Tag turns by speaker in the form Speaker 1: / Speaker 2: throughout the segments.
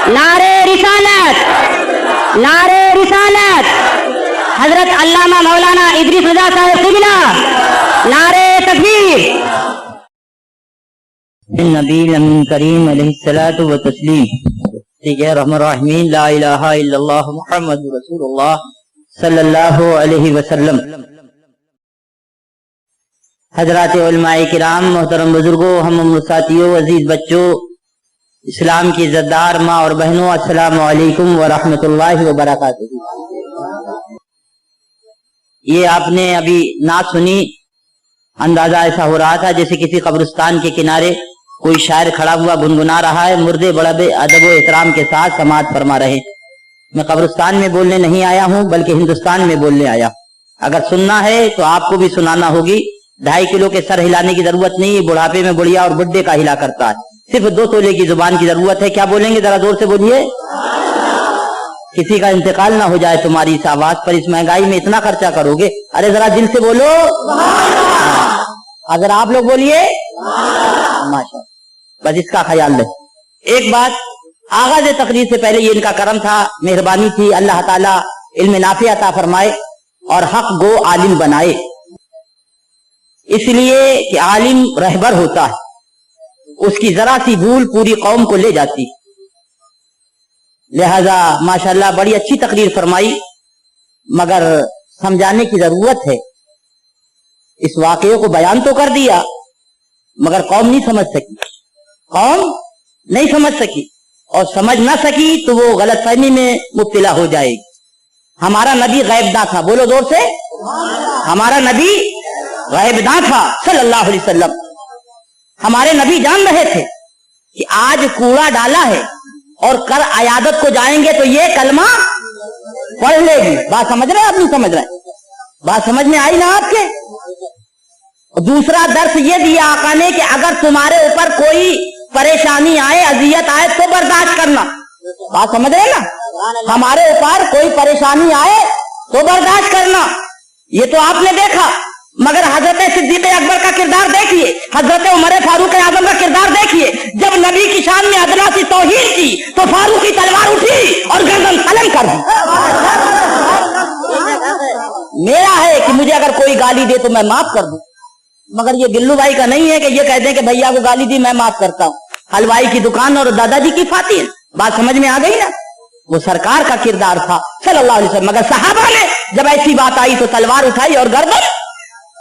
Speaker 1: नारे रिसालत, नारे रिसालत। हजरत अल्लामा मौलाना इदरीस रजा साहब क़िबला, नारे तकबीर। नबी अमीन करीम अलैहिस्सलातु व तस्लीम। रहमान रहीम, ला इलाहा इल्लल्लाह मुहम्मदुर रसूलुल्लाह सल्लल्लाहु अलैहि वसल्लम। हजरात उलमाए किराम, मोहतरम बुजुर्गों, हम साथियों, अजीज बच्चों, इस्लाम की इज्जतदार माँ और बहनों, अस्सलामु अलैकुम व रहमतुल्लाहि व बरकातुहू। ये आपने अभी नात सुनी, अंदाजा ऐसा हो रहा था जैसे किसी कब्रिस्तान के किनारे कोई शायर खड़ा हुआ गुनगुना रहा है, मुर्दे बड़े अदब व एहतराम के साथ समाअत फरमा रहे। मैं कब्रिस्तान में बोलने नहीं आया हूँ, बल्कि हिंदुस्तान में बोलने आया। अगर सुनना है तो आपको भी सुनाना होगी। 2.5 किलो के सर हिलाने की जरूरत नहीं, बुढ़ापे में बुढ़िया और बुड्ढे का हिला करता है। सिर्फ 2 तोले की जुबान की जरूरत है। क्या बोलेंगे, जरा जोर से बोलिए। किसी का इंतकाल ना हो जाए तुम्हारी इस आवाज पर, इस महंगाई में इतना खर्चा करोगे। अरे जरा दिल से बोलो। अगर आप लोग बोलिए माशा, बस इसका ख्याल रहे। एक बात, आगाज तकरीर से पहले, ये इनका करम था, मेहरबानी थी, अल्लाह ताला इल्म नाफी अता फरमाए और हक गो आलिम बनाए। इसलिए कि आलिम रहबर होता है, उसकी जरा सी भूल पूरी कौम को ले जाती। लिहाजा माशाल्लाह बड़ी अच्छी तकरीर फरमाई, मगर समझाने की जरूरत है। इस वाकये को बयान तो कर दिया, मगर कौम नहीं समझ सकी, कौम नहीं समझ सकी, और समझ ना सकी तो वो गलतफहमी में मुब्तला हो जाएगी। हमारा नबी गैबदा था, बोलो जोर से। हमारा नबी गैबदा था सल्लल्लाहु अलैहि वसल्लम। हमारे नबी जान रहे थे कि आज कूड़ा डाला है और कर अयादत को जाएंगे तो ये कलमा पढ़ लेगी। बात समझ रहे हैं आप, नहीं समझ रहे? बात समझ में आई ना आपके? दूसरा दर्स ये दिया आका ने कि अगर तुम्हारे ऊपर कोई परेशानी आए, अजियत आए तो बर्दाश्त करना। बात समझ रहे ना? हमारे ऊपर कोई परेशानी आए तो बर्दाश्त करना। ये तो आपने देखा, मगर हजरत सिद्दीक अकबर का किरदार देखिए, हजरत उमर फारूक आजम का किरदार देखिए। जब नबी की शान में अदना सी तौहीन की तो फारूक की तलवार उठी और गर्दन सलन कर दी। मेरा है कि मुझे अगर कोई गाली दे तो मैं माफ कर दूं, मगर ये गिल्लू भाई का नहीं है कि ये कहते हैं कि भैया को गाली दी मैं माफ करता हूँ। हलवाई की दुकान और दादाजी की फातिल। बात समझ में आ गई ना? वो सरकार का किरदार था सल्लल्लाहु अलैहि वसल्लम, मगर सहाबा ने जब ऐसी बात आई तो तलवार उठाई और गर्दन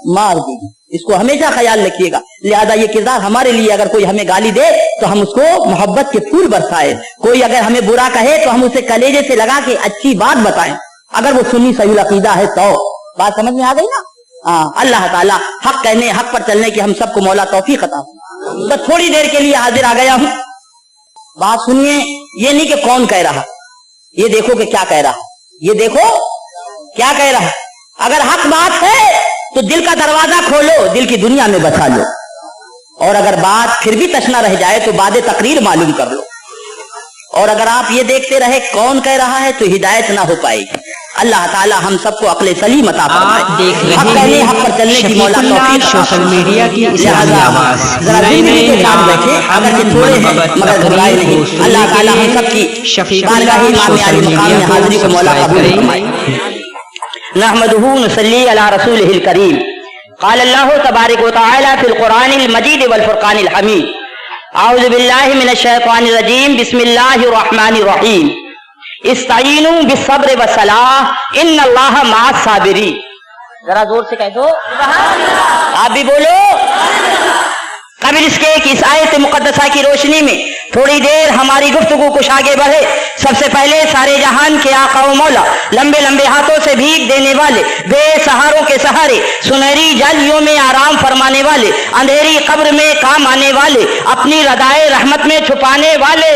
Speaker 1: मार दी। इसको हमेशा ख्याल रखिएगा। लिहाजा ये किरदार हमारे लिए, अगर कोई हमें गाली दे तो हम उसको मोहब्बत के फूल बरसाए। कोई अगर हमें बुरा कहे तो हम उसे कलेजे से लगा के अच्छी बात बताएं, अगर वो सुन्नी सही अकीदा है तो। बात समझ में आ गई ना? अल्लाह ताला हक कहने, हक पर चलने की हम सबको मौला तौफीक अता। तो थोड़ी देर के लिए हाजिर आ गया हूं। बात सुनिए, ये नहीं कि कौन कह रहा, ये देखो कि क्या कह रहा, ये देखो क्या कह रहा। अगर हक बात है तो दिल का दरवाजा खोलो, दिल की दुनिया में बसा लो, और अगर बात फिर भी तशना रह जाए तो बाद तकरीर मालूम कर लो। और अगर आप ये देखते रहे कौन कह रहा है तो हिदायत ना हो पाएगी। अल्लाह ताला हम सबको अक्ल सलीम अता फरमाए।
Speaker 2: आप देख रहे हैं
Speaker 1: हक पर चलने की मौला तौफीक।
Speaker 2: सोशल मीडिया की इस्लामी आवाज।
Speaker 1: जरा जिंदगी के साथ बैठे, अगर ये थोड़े हैं मगर घबराए नहीं। अल्लाह ताला हम सबकी बारगाह इमाम आली मकाम में हाजिरी को मौला कबूल फरमाए। नहमदुहु नसल्ली अला रसूलिहिल करीम। क़ाल अल्लाहु तबारक व तआला फिल क़ुरानिल मजीद वल फ़ुरक़ानिल हमीद। औज़ु बिल्लाहि मिनश शैतानिर रजीम। बिस्मिल्लाहिर रहमानिर रहीम। इस्ताईनु बिस्सब्र वस्सलाह इन्नल्लाहा मअस साबिरीन। जरा जोर से कह दो आप भी बोलो। कबीर इसके कि इस आयत मुकद्दसा की रोशनी में थोड़ी देर हमारी गुफ्तगू कुछ आगे बढ़े। सबसे पहले सारे जहान के आका व मौला, लंबे लंबे हाथों से भीख देने वाले, बेसहारों के सहारे, सुनहरी जालियों में आराम फरमाने वाले, अंधेरी कब्र में काम आने वाले, अपनी रदाए रहमत में छुपाने वाले,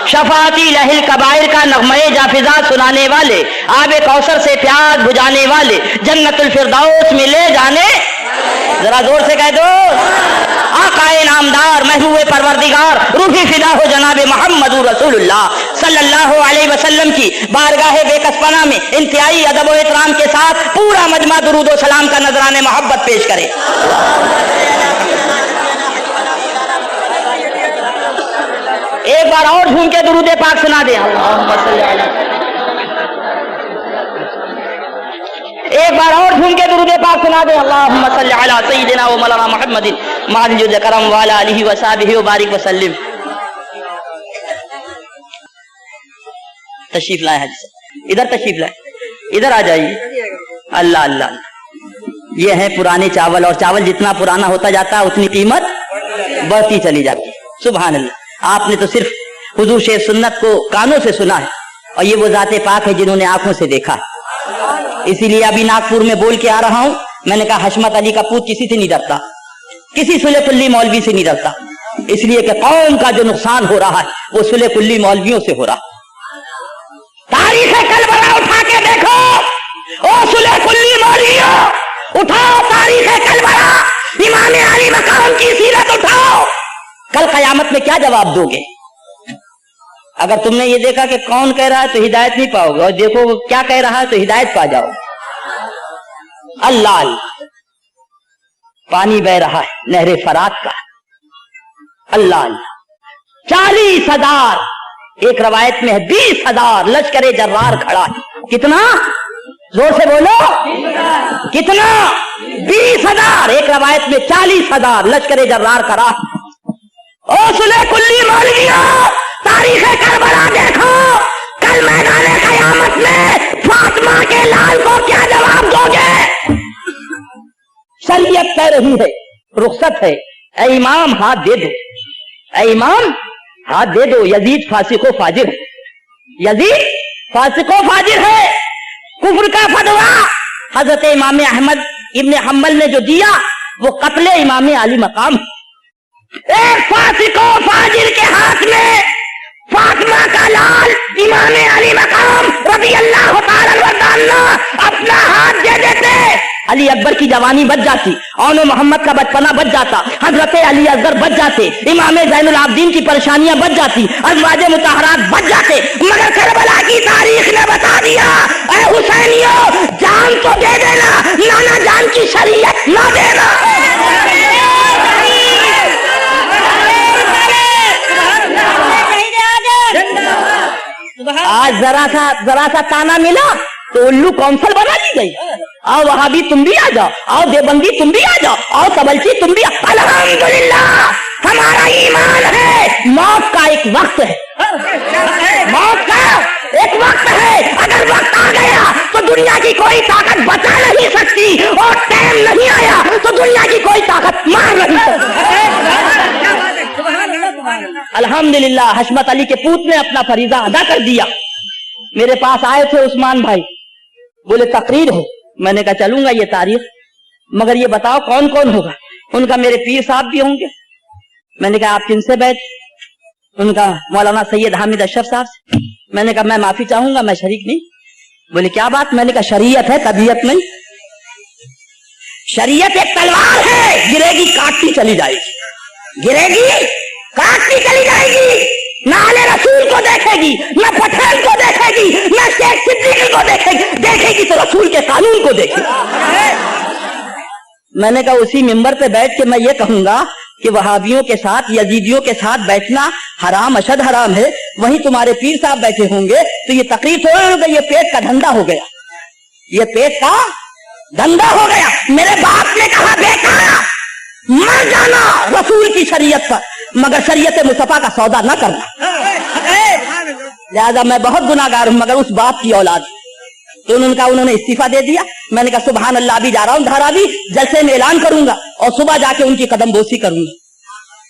Speaker 1: शफाती लहिल कबायर का नगमे जाफिजा सुनाने वाले, आबे कौसर से प्यास बुझाने वाले, जन्नतुल फिरदौस में ले जाने। जरा जोर से कह दो। आकाए नामदार महबूबे परवरदिगार रूही फिदा हो जनाबे मोहम्मदुर रसूलुल्लाह सल्लल्लाहु अलैहि वसल्लम की बारगाह बेकसपना में इंतहाई अदब व एहतराम के साथ पूरा मजमा दुरूद व सलाम का नजराने मोहब्बत पेश करे। एक बार और झूम के दुरूद पाक सुना दे। अल्लाहुम्मा सल्ली अला, एक बार और झूम के दुरूद पाक सुना दे। अल्लाहुम्मा सल्ली अला सय्यिदिना व मौलाना मुहम्मदिन माजिद करम व अला आलिहि व सहाबिहि व बारिक व सल्लिम। तशरीफ लाए हाजी साहब, इधर तशरीफ लाए, इधर आ जाइए। अल्लाह अल्लाह, ये है पुराने चावल, और चावल जितना पुराना होता जाता है उतनी कीमत बढ़ती चली जाती है। सुभान अल्लाह। आपने तो सिर्फ हुजूर शेर सुन्नत को कानों से सुना है, और ये वो ज़ाते पाक है जिन्होंने आंखों से देखा है। इसीलिए अभी नागपुर में बोल के आ रहा हूं, मैंने कहा हशमत अली का पूत किसी से नहीं डरता, किसी सुले कुल्ली मौलवी से नहीं डरता, इसलिए कि कौम का जो नुकसान हो रहा है वो सुले कुल्ली मौलवियों से हो रहा। तारीख कलबला उठा के देखो, ओ सुले कुल्ली मौलवियों, उठाओ तारीख कलबला, इमाम अली मकाम की सीरत उठाओ। कल कयामत में क्या जवाब दोगे? अगर तुमने ये देखा कि कौन कह रहा है तो हिदायत नहीं पाओगे, और देखो वो क्या कह रहा है तो हिदायत पा जाओ। अल्लाह, पानी बह रहा है नहरे फरात का। अल्लाह, 40,000, एक रवायत में है 20,000 लश्करे जर्रार खड़ा है। कितना? जोर से बोलो, कितना? 20,000, एक रवायत में 40,000 लश्करे जर्रार खड़ा। ओ सुले कुल्ली मौलवियों, तारीख करबला देखो, कल मैदान कयामत में फातिमा के लाल को क्या जवाब दोगे? शरीयत कह रही है, रुखसत है, ऐ इमाम हाथ दे दो, ऐ इमाम हाथ दे दो, यजीद फासिको फाजिर है, यजीद फासिको फाजिर है। कुफ्र का फतवा हजरत इमाम अहमद इब्ने हम्बल ने जो दिया वो कत्ले इमाम अली मकाम। एक फासिको फाजिर के हाथ में फातिमा का लाल इमाम अली मकाम रज़ी अल्लाह तआला अन्हु अपना हाथ दे देते, अली अकबर की जवानी बच जाती, औनो मोहम्मद का बचपना बच जाता, हजरत अली असगर बच जाते, इमाम ज़ैनुल आबिदीन की परेशानियां बच जाती, अज़वाज मुतहरात बच जाते। मगर करबला की तारीख ने बता दिया, ऐ हुसैनियों, जान तो दे देना, नाना जान की शरीयत ना देना। आज जरा सा ताना मिला तो उल्लू कौंसल बना दी गई। आओ वहाबी तुम भी आ जाओ, आओ देवबंदी तुम भी आ जाओ, आओ सबलची तुम भी। अल्हम्दुलिल्लाह, हमारा ईमान है मौत का एक वक्त है, मौत का एक वक्त है। अगर वक्त आ गया तो दुनिया की कोई ताकत बचा नहीं सकती, और टाइम नहीं आया तो दुनिया की कोई ताकत मार नहीं सकती। अल्हम्दुलिल्लाह, हशमत अली के पूत ने अपना फरीजा अदा कर दिया। मेरे पास आए थे उस्मान भाई, बोले तकरीर है। मैंने कहा चलूंगा ये तारीख, मगर ये बताओ कौन कौन होगा? उनका मेरे पीर साहब भी होंगे। मैंने कहा आप किनसे बैठ? उनका मौलाना सैयद हामिद अशरफ साहब से। मैंने कहा मैं माफी चाहूंगा, मैं शरीक नहीं। बोले क्या बात? मैंने कहा शरीयत है, तबीयत नहीं। शरीयत एक तलवार है, गिरेगी काटती चली जाएगी, गिरेगी काटती चली जाएगी। न आले रसूल को देखेगी, न पटेल को देखेगी, न शेख सिद्दीकी को देखेगी, देखेगी तो रसूल के कानून को देखेगी। मैंने कहा उसी मिंबर पे बैठ के मैं ये कहूंगा कि वहाबियों के साथ, यजीदियों के साथ बैठना हराम, अशद हराम है, वहीं तुम्हारे पीर साहब बैठे होंगे तो ये तकलीफ हो गई, ये पेट का धंधा हो गया, ये पेट का धंधा हो गया। मेरे बाप ने कहा बेटा मर जाना रसूल की शरीयत पर, मगर शरीयत मुस्तफा का सौदा न करना। लिहाजा मैं बहुत गुनाहगार हूं, मगर उस बाप की औलाद। तो उन्होंने इस्तीफा दे दिया। मैंने कहा सुभान अल्लाह, अभी जा रहा हूं धारावी, जलसे में ऐलान करूंगा और सुबह जाके उनकी कदम बोसी करूंगा,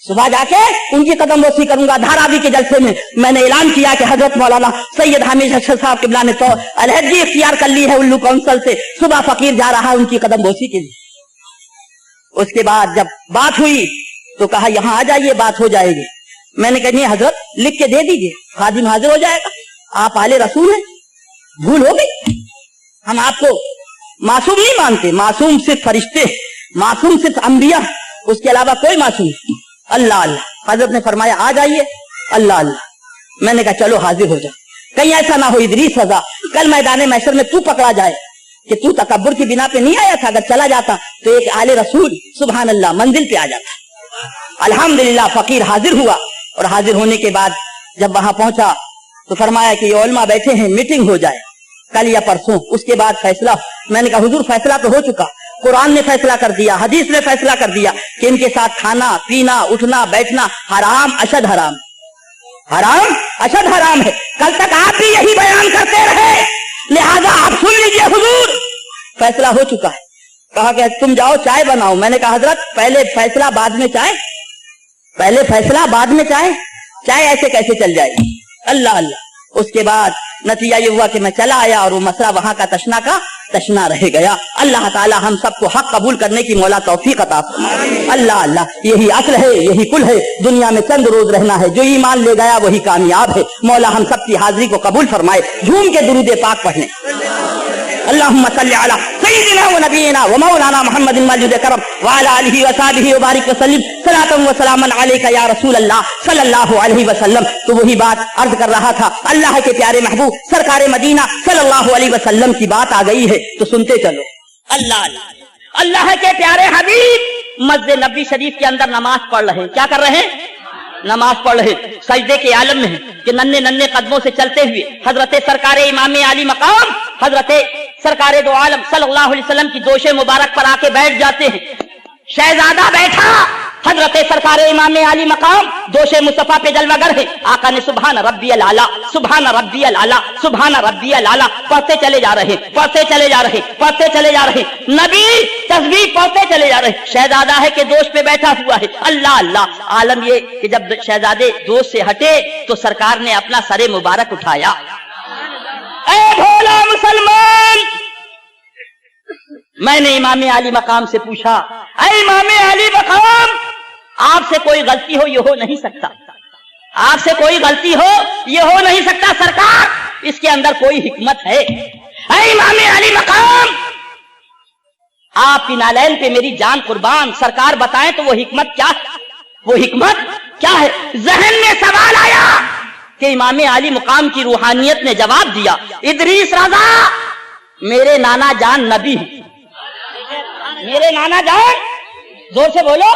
Speaker 1: सुबह जाके उनकी कदम बोसी करूंगा। धारावी के जलसे में मैंने ऐलान किया कि हजरत मौलाना सैयद हामिद अशरफ साहब किबला ने तो अलहदगी इख्तियार कर ली है उल्लू काउंसिल से, सुबह फकीर जा रहा है उनकी कदम बोसी के लिए। उसके बाद जब बात हुई तो कहा यहां आ जाइए, बात हो जाएगी। मैंने कहा नहीं हजरत, लिख के दे दीजिए, खादिम हाजिर हो जाएगा, आप आले रसूल हैं, भूल हो गई। हम आपको मासूम नहीं मानते, मासूम सिर्फ फरिश्ते, मासूम सिर्फ अंबिया, उसके अलावा कोई मासूम नहीं। अल्लाह अल्लाह, हजरत ने फरमाया आ जाइए। अल्लाह अल्लाह, मैंने कहा चलो हाजिर हो जाए, कहीं ऐसा ना हो इदरीस रज़ा कल मैदान महशर में तू पकड़ा जाए कि तू तकब्बुर की बिना पे नहीं आया था, अगर चला जाता तो एक आले रसूल सुभान अल्लाह मंजिल पे आ जाता। अल्हम्दुलिल्लाह फकीर हाजिर हुआ, और हाजिर होने के बाद जब वहां पहुंचा तो फरमाया कि ये उलमा बैठे हैं, मीटिंग हो जाए कल या परसों, उसके बाद फैसला। मैंने कहा हुजूर फैसला तो हो चुका, कुरान ने फैसला कर दिया, हदीस ने फैसला कर दिया कि इनके साथ खाना पीना उठना बैठना हराम अशद हराम, हराम अशद हराम है। कल तक आप भी यही बयान करते रहे, लिहाजा आप सुन लीजिए हुजूर फैसला हो चुका है। कहा कि तुम जाओ चाय बनाओ। मैंने कहा हजरत पहले फैसला बाद में चाय, पहले फैसला बाद में चाय, चाय ऐसे कैसे चल जाएगी? अल्लाह अल्लाह। उसके बाद नतीजा ये हुआ कि मैं चला आया और वो मसला वहां का तशना रह गया। अल्लाह ताला हम सबको हक कबूल करने की मौला तौफीक अता फरमाए। अल्लाह अल्लाह, यही असल है, यही कुल है। दुनिया में चंद रोज रहना है, जो ईमान ले गया वही कामयाब है। मौला हम सबकी हाजिरी को कबूल फरमाए। झूम के दुरूद पाक पढ़ने। अल्लाहुम्मा सल्ली अला सय्यिदिना व नबीना व मौलाना मुहम्मदिन मौजूद करम व अला आलिहि व सहबिहि व बारिक व सल्लिम सलातन व सलामन अलैका या रसूल अल्लाह सल्लल्लाहु अलैहि वसल्लम। तो वही बात अर्ज कर रहा था, अल्लाह के प्यारे महबूब सरकार मदीना सल्लल्लाहु अलैहि वसल्लम की बात आ गई है तो सुनते चलो। अल्लाह अल्लाह, अल्लाह के प्यारे हबीब मस्जिद नबी शरीफ के अंदर नमाज पढ़ रहे हैं। क्या कर रहे हैं? नमाज पढ़ रहे, सजदे के आलम में है कि नन्हे नन्हे कदमों से चलते हुए हजरत सरकार इमाम आली मकाम हजरत सरकार दो आलम सल्लल्लाहु अलैहि वसल्लम की दोशे मुबारक पर आके बैठ जाते हैं। शहजादा बैठा, हजरत सरकार इमाम आली मकाम दोशे मुस्तफा पे जलवागर है। आका ने सुभान रब्बियल आला, सुभान रब्बियल आला, सुभान रब्बियल आला पढ़ते चले जा रहे, पढ़ते चले जा रहे, पढ़ते चले जा रहे। नबी तस्बीह पढ़ते चले जा रहे। शहजादा है कि दोष पे बैठा हुआ है। अल्लाह अल्लाह। आलम ये कि जब शहजादे दोष से हटे तो सरकार ने अपना सरे मुबारक उठाया। ऐ भोला मुसलमान, मैंने इमाम आली मकाम से पूछा, ऐ इमाम आली मकाम, आपसे कोई गलती हो ये हो नहीं सकता, आपसे कोई गलती हो ये हो नहीं सकता सरकार, इसके अंदर कोई हिकमत है। ऐ इमाम आली मकाम, आपकी नालैन पे मेरी जान कुर्बान, सरकार बताएं तो वो हिकमत क्या है? वो हिकमत क्या है? जहन में सवाल आया कि इमाम आली मकाम की रूहानियत ने जवाब दिया, इदरीस रजा मेरे नाना जान नबी है, मेरे नाना जान, जोर से बोलो,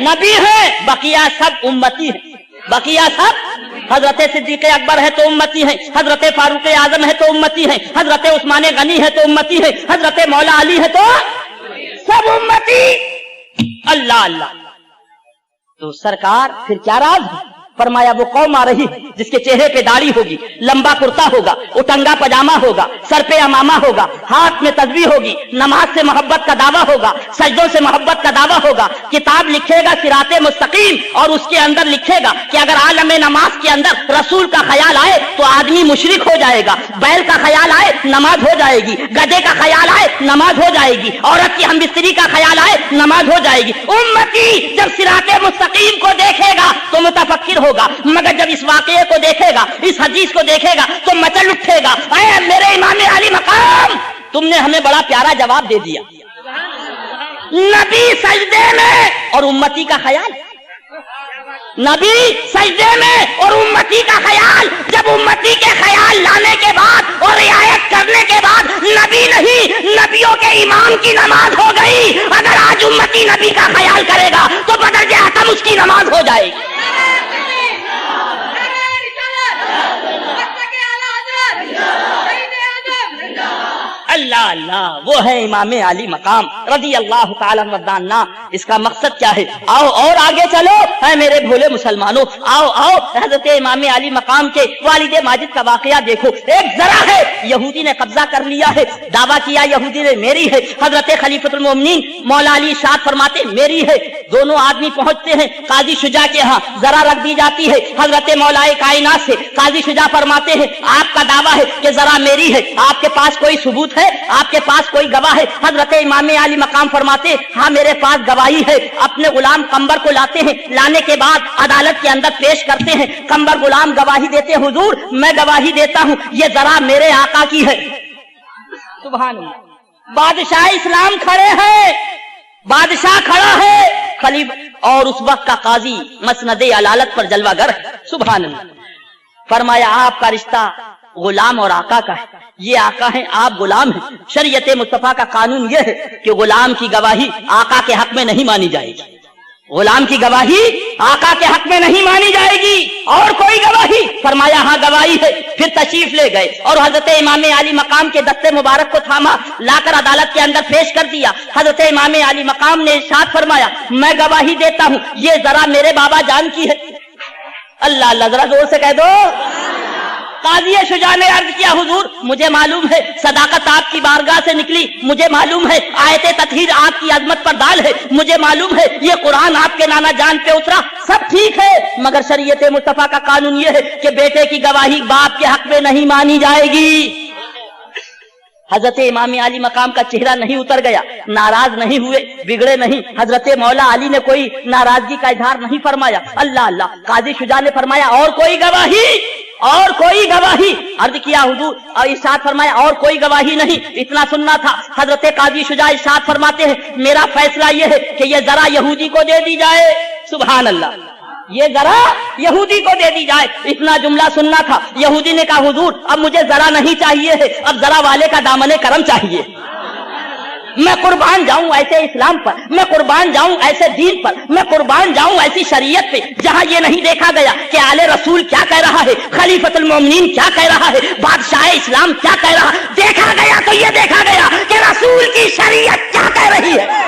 Speaker 1: नबी है, बकिया सब उम्मती है, बकिया सब हजरत सिद्दीक अकबर है तो उम्मती है, हजरत फारूक आजम है तो उम्मती है, हजरत उस्मान गनी है तो उम्मती है, हजरत मौला अली है तो सब उम्मती। अल्लाह अल्लाह। तो सरकार फिर क्या राज है? फरमाया वो कौम आ रही जिसके चेहरे पे दाढ़ी होगी, लंबा कुर्ता होगा, उटंगा पजामा होगा, सर पे अमामा होगा, हाथ में तस्बीह होगी, नमाज से मोहब्बत का दावा होगा, सजदों से मोहब्बत का दावा होगा, किताब लिखेगा सिराते मुस्तकीम और उसके अंदर लिखेगा कि अगर आलम नमाज के अंदर रसूल का ख्याल आए तो आदमी मुशरिक हो जाएगा, बैल का ख्याल आए नमाज हो जाएगी, गधे का ख्याल आए नमाज हो जाएगी, औरत की हमबिस्तरी का ख्याल आए नमाज हो जाएगी। उम्मती जब सिराते मुस्तकीम को देखेगा तो मुतफक्किर होगा, मगर जब इस वाकये को देखेगा, इस हदीस को देखेगा तो मचल उठेगा। ऐ मेरे इमाम आली मकाम, तुमने हमें बड़ा प्यारा जवाब दे दिया। नबी सजदे में और उम्मती का ख्याल, नबी सजदे में और उम्मती का ख्याल। जब उम्मती के ख्याल लाने के बाद और रियायत करने के बाद नबी नहीं, नबियों के इमाम की नमाज हो गई। अगर आज उम्मती नबी का ख्याल करेगा तो बदर जहतम उसकी नमाज हो जाएगी। अल्लाह अल्लाह, वो है इमाम आली मकाम रज़ी अल्लाह ताला अन्हु। इसका मकसद क्या है? आओ और आगे चलो, है मेरे भोले मुसलमानों, आओ आओ हजरत इमाम आली मकाम के वालिद माजिद का वाकया देखो। एक जरा है, यहूदी ने कब्जा कर लिया है, दावा किया यहूदी ने मेरी है। हजरत खलीफतुल मोमिनीन मौला अली इरशाद फरमाते मेरी है। दोनों आदमी पहुंचते हैं काजी शुजा के यहाँ, जरा रख दी जाती है हजरत मौलाए कायनात से। काजी शुजा फरमाते हैं आपका दावा है कि जरा मेरी है, आपके पास कोई सबूत है, आपके पास कोई गवाह है? हजरत इमाम आली मकाम फरमाते हाँ मेरे पास गवाही है। अपने गुलाम कंबर को लाते हैं, लाने के बाद अदालत के अंदर पेश करते हैं। कंबर गुलाम गवाही देते, हुजूर मैं गवाही देता हूँ ये जरा मेरे आका की है। सुभान अल्लाह। बादशाह इस्लाम खड़े हैं, बादशाह खड़ा है, खलीफ और उस वक्त का काजी मसनदे अदालत पर जलवागर है। सुभान अल्लाह। फरमाया आपका रिश्ता गुलाम और आका का है, ये आका है आप गुलाम हैं। शरीयत मुस्तफा का कानून ये है कि गुलाम की गवाही आका के हक में नहीं मानी जाएगी। गुलाम की गवाही आका के हक में नहीं मानी जाएगी, और कोई गवाही? फरमाया हाँ गवाही है। फिर तशरीफ ले गए और हजरत इमाम अली मकाम के दस्ते मुबारक को थामा, लाकर अदालत के अंदर पेश कर दिया। हजरत इमाम अली मकाम ने इरशाद फरमाया, मैं गवाही देता हूँ ये जरा मेरे बाबा जान की है। अल्लाह अल्लाह, जरा जोर से कह दो। काजी शुजा ने अर्ज किया, हुजूर मुझे मालूम है सदाकत आपकी बारगाह से निकली, मुझे मालूम है आयते तत्हीर आपकी अजमत पर दाल है, मुझे मालूम है ये कुरान आपके नाना जान पे उतरा, सब ठीक है, मगर शरीयत मुस्तफा का कानून ये है कि बेटे की गवाही बाप के हक में नहीं मानी जाएगी। हजरत इमाम अली मकाम का चेहरा नहीं उतर गया, नाराज नहीं हुए, बिगड़े नहीं। हजरत मौला अली ने कोई नाराजगी का इजहार नहीं फरमाया। अल्लाह अल्लाह। काजी शुजा ने फरमाया, और कोई गवाही? और कोई गवाही? अर्ज किया हुजूर, और इरशाद फरमाया और कोई गवाही नहीं, इतना सुनना था। हजरत काजी शुजा इरशाद फरमाते हैं, मेरा फैसला यह है कि यह जरा यहूदी को दे दी जाए। सुभान अल्लाह, ये जरा यहूदी को दे दी जाए। इतना जुमला सुनना था। यहूदी ने कहा, हुजूर अब मुझे जरा नहीं चाहिए है, अब जरा वाले का दामने करम चाहिए। मैं कुर्बान जाऊं ऐसे इस्लाम पर, मैं कुर्बान जाऊं ऐसे दीन पर, मैं कुर्बान जाऊं ऐसी शरीयत पे जहां ये नहीं देखा गया कि आले रसूल क्या कह रहा है, खलीफतुल मोमिनीन क्या कह रहा है, बादशाह इस्लाम क्या कह रहा है। देखा गया तो ये देखा गया कि रसूल की शरीयत क्या कह रही है।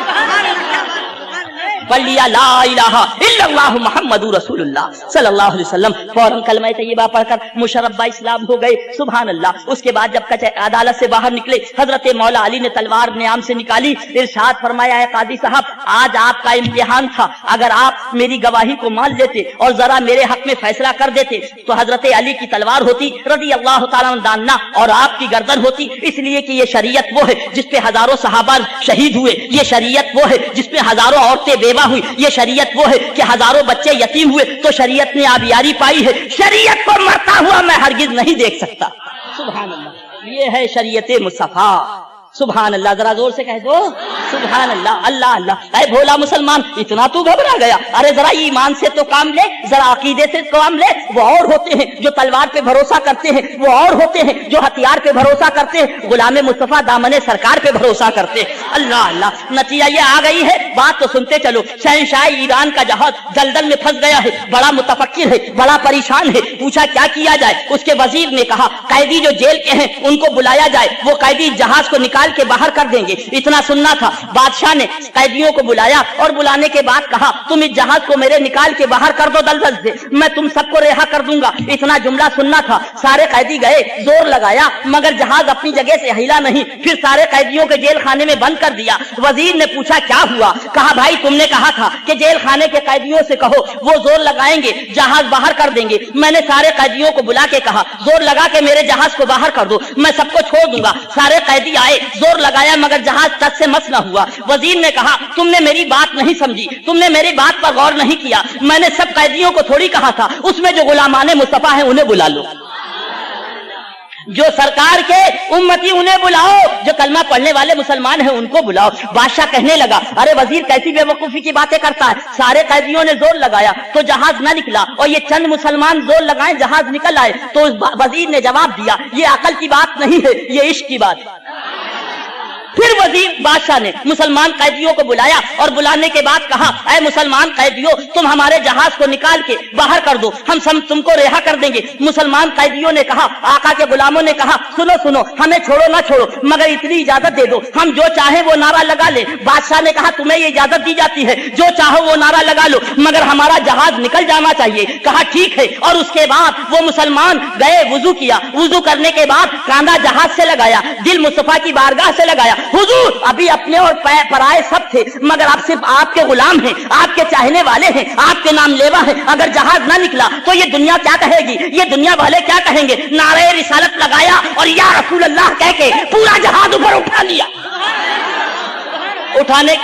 Speaker 1: बल्लिया ला इलाहा इल्लल्लाह मुहम्मदुर रसूलुल्लाह सल्लल्लाहु अलैहि वसल्लम, फौरन कलमा तैयबा पढ़कर मुशर्रफ इस्लाम हो गए। सुभान अल्लाह। उसके बाद जब अदालत से बाहर निकले, हजरत मौला अली ने तलवार नियाम से निकाली, इरशाद फरमाया, है काजी साहब आज आपका इम्तिहान था, अगर आप मेरी गवाही को मान लेते और जरा मेरे हक में फैसला कर देते तो हजरत अली की तलवार होती रज़ी अल्लाह ताला दान्ना और आपकी गर्दन होती। इसलिए कि ये शरीयत वो है जिसपे हजारों सहाबा शहीद हुए, ये शरीयत वो है जिसपे हजारों औरतें बेवा हुई, ये शरीयत वो है कि हजारों बच्चे यतीम हुए, तो शरीयत ने आबियारी पाई है। शरीयत को मरता हुआ मैं हरगिज नहीं देख सकता। सुभान अल्लाह, ये है शरीयत मुस्तफा। सुभान अल्लाह, जरा जोर से कह दो सुभान अल्लाह। अल्लाह अल्लाह। ऐ भोला मुसलमान, इतना तू घबरा गया? अरे जरा ईमान से तो काम ले, जरा अकीदे से काम ले। वो और होते हैं जो तलवार पे भरोसा करते हैं, वो और होते हैं जो हथियार पे भरोसा करते हैं, गुलामे मुस्तफा दामने सरकार पे भरोसा करते हैं। अल्लाह अल्लाह। नतीजा ये आ गई है, बात तो सुनते चलो। शहंशाह ईरान का जहाज दलदल में फंस गया है, बड़ा मुतफक्किर है, बड़ा परेशान है। पूछा क्या किया जाए? उसके वजीर ने कहा कैदी जो जेल के हैं उनको बुलाया जाए, वो कैदी जहाज को निकाल के बाहर कर देंगे। इतना सुनना था। बादशाह ने कैदियों को बुलाया और बुलाने के बाद कहा तुम इस जहाज को मेरे निकाल के बाहर कर दो दलदल से, मैं तुम सबको रिहा कर दूंगा। इतना जुमला सुनना था। सारे कैदी गए, जोर लगाया, मगर जहाज अपनी जगह से हिला नहीं। फिर सारे कैदियों के जेल खाने में बंद कर दिया। वजीर ने पूछा क्या हुआ? कहा भाई तुमने कहा था कि जेल खाने के कैदियों से कहो वो जोर लगाएंगे, जहाज बाहर कर देंगे। मैंने सारे कैदियों को बुला के कहा जोर लगा के मेरे जहाज को बाहर कर दो, मैं सबको छोड़ दूंगा। सारे कैदी आए, जोर लगाया, मगर जहाज टच से मस न हुआ। वजीर ने कहा तुमने मेरी बात नहीं समझी, तुमने मेरी बात पर गौर नहीं किया। मैंने सब कैदियों को थोड़ी कहा था उसमें जो गुलामाने मुस्तफा है उन्हें बुला लो, जो सरकार के उम्मती उन्हें बुलाओ, जो कलमा पढ़ने वाले मुसलमान हैं उनको बुलाओ। बादशाह कहने लगा अरे वजीर कैसी बेवकूफी की बातें करता है। सारे कैदियों ने जोर लगाया तो जहाज न निकला, और ये चंद मुसलमान जोर लगाए जहाज निकल आए। तो वजीर ने जवाब दिया ये अकल की बात नहीं है, ये इश्क की बात। फिर वजीर बादशाह ने मुसलमान कैदियों को बुलाया और बुलाने के बाद कहा ऐ मुसलमान कैदियों तुम हमारे जहाज को निकाल के बाहर कर दो, हम सब तुमको रिहा कर देंगे। मुसलमान कैदियों ने कहा, आका के गुलामों ने कहा सुनो सुनो हमें छोड़ो ना छोड़ो, मगर इतनी इजाजत दे दो हम जो चाहे वो नारा लगा ले। बादशाह ने कहा तुम्हें ये इजाजत दी जाती है, जो चाहो वो नारा लगा लो, मगर हमारा जहाज निकल जाना चाहिए। कहा ठीक है। और उसके बाद वो मुसलमान गए, वुजू किया, वुजू करने के बाद कांधा जहाज से लगाया, दिल मुस्तफा की बारगाह से लगाया। हुजूर अभी अपने और पराए सब थे, मगर आप सिर्फ आपके गुलाम हैं, आपके चाहने वाले हैं, आपके नाम लेवा हैं। अगर जहाज ना निकला तो ये दुनिया क्या कहेगी, ये दुनिया वाले क्या कहेंगे? नारे रिसालत लगाया और या रसूल अल्लाह कह के पूरा जहाज ऊपर उठा लिया। उठाने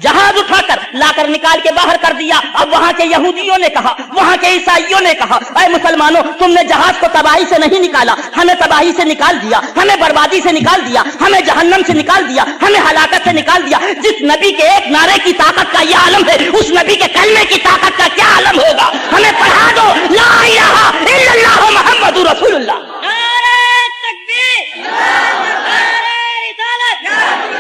Speaker 1: जहाज उठाकर लाकर निकाल के बाहर कर दिया। अब वहां के यहूदियों ने कहा, वहां के ईसाइयों ने कहा ऐ मुसलमानों तुमने जहाज को तबाही से नहीं निकाला, हमें तबाही से निकाल दिया, हमें बर्बादी से निकाल दिया, हमें जहन्नम से निकाल दिया, हमें हलाकत से निकाल दिया। जिस नबी के एक नारे की ताकत का यह आलम है, उस नबी के कलमे की ताकत का क्या आलम होगा? हमें पढ़ा दो ला इलाहा इल्लल्लाह मुहम्मदुर रसूलुल्लाह। नारे तकबीर, नारे रिसालत,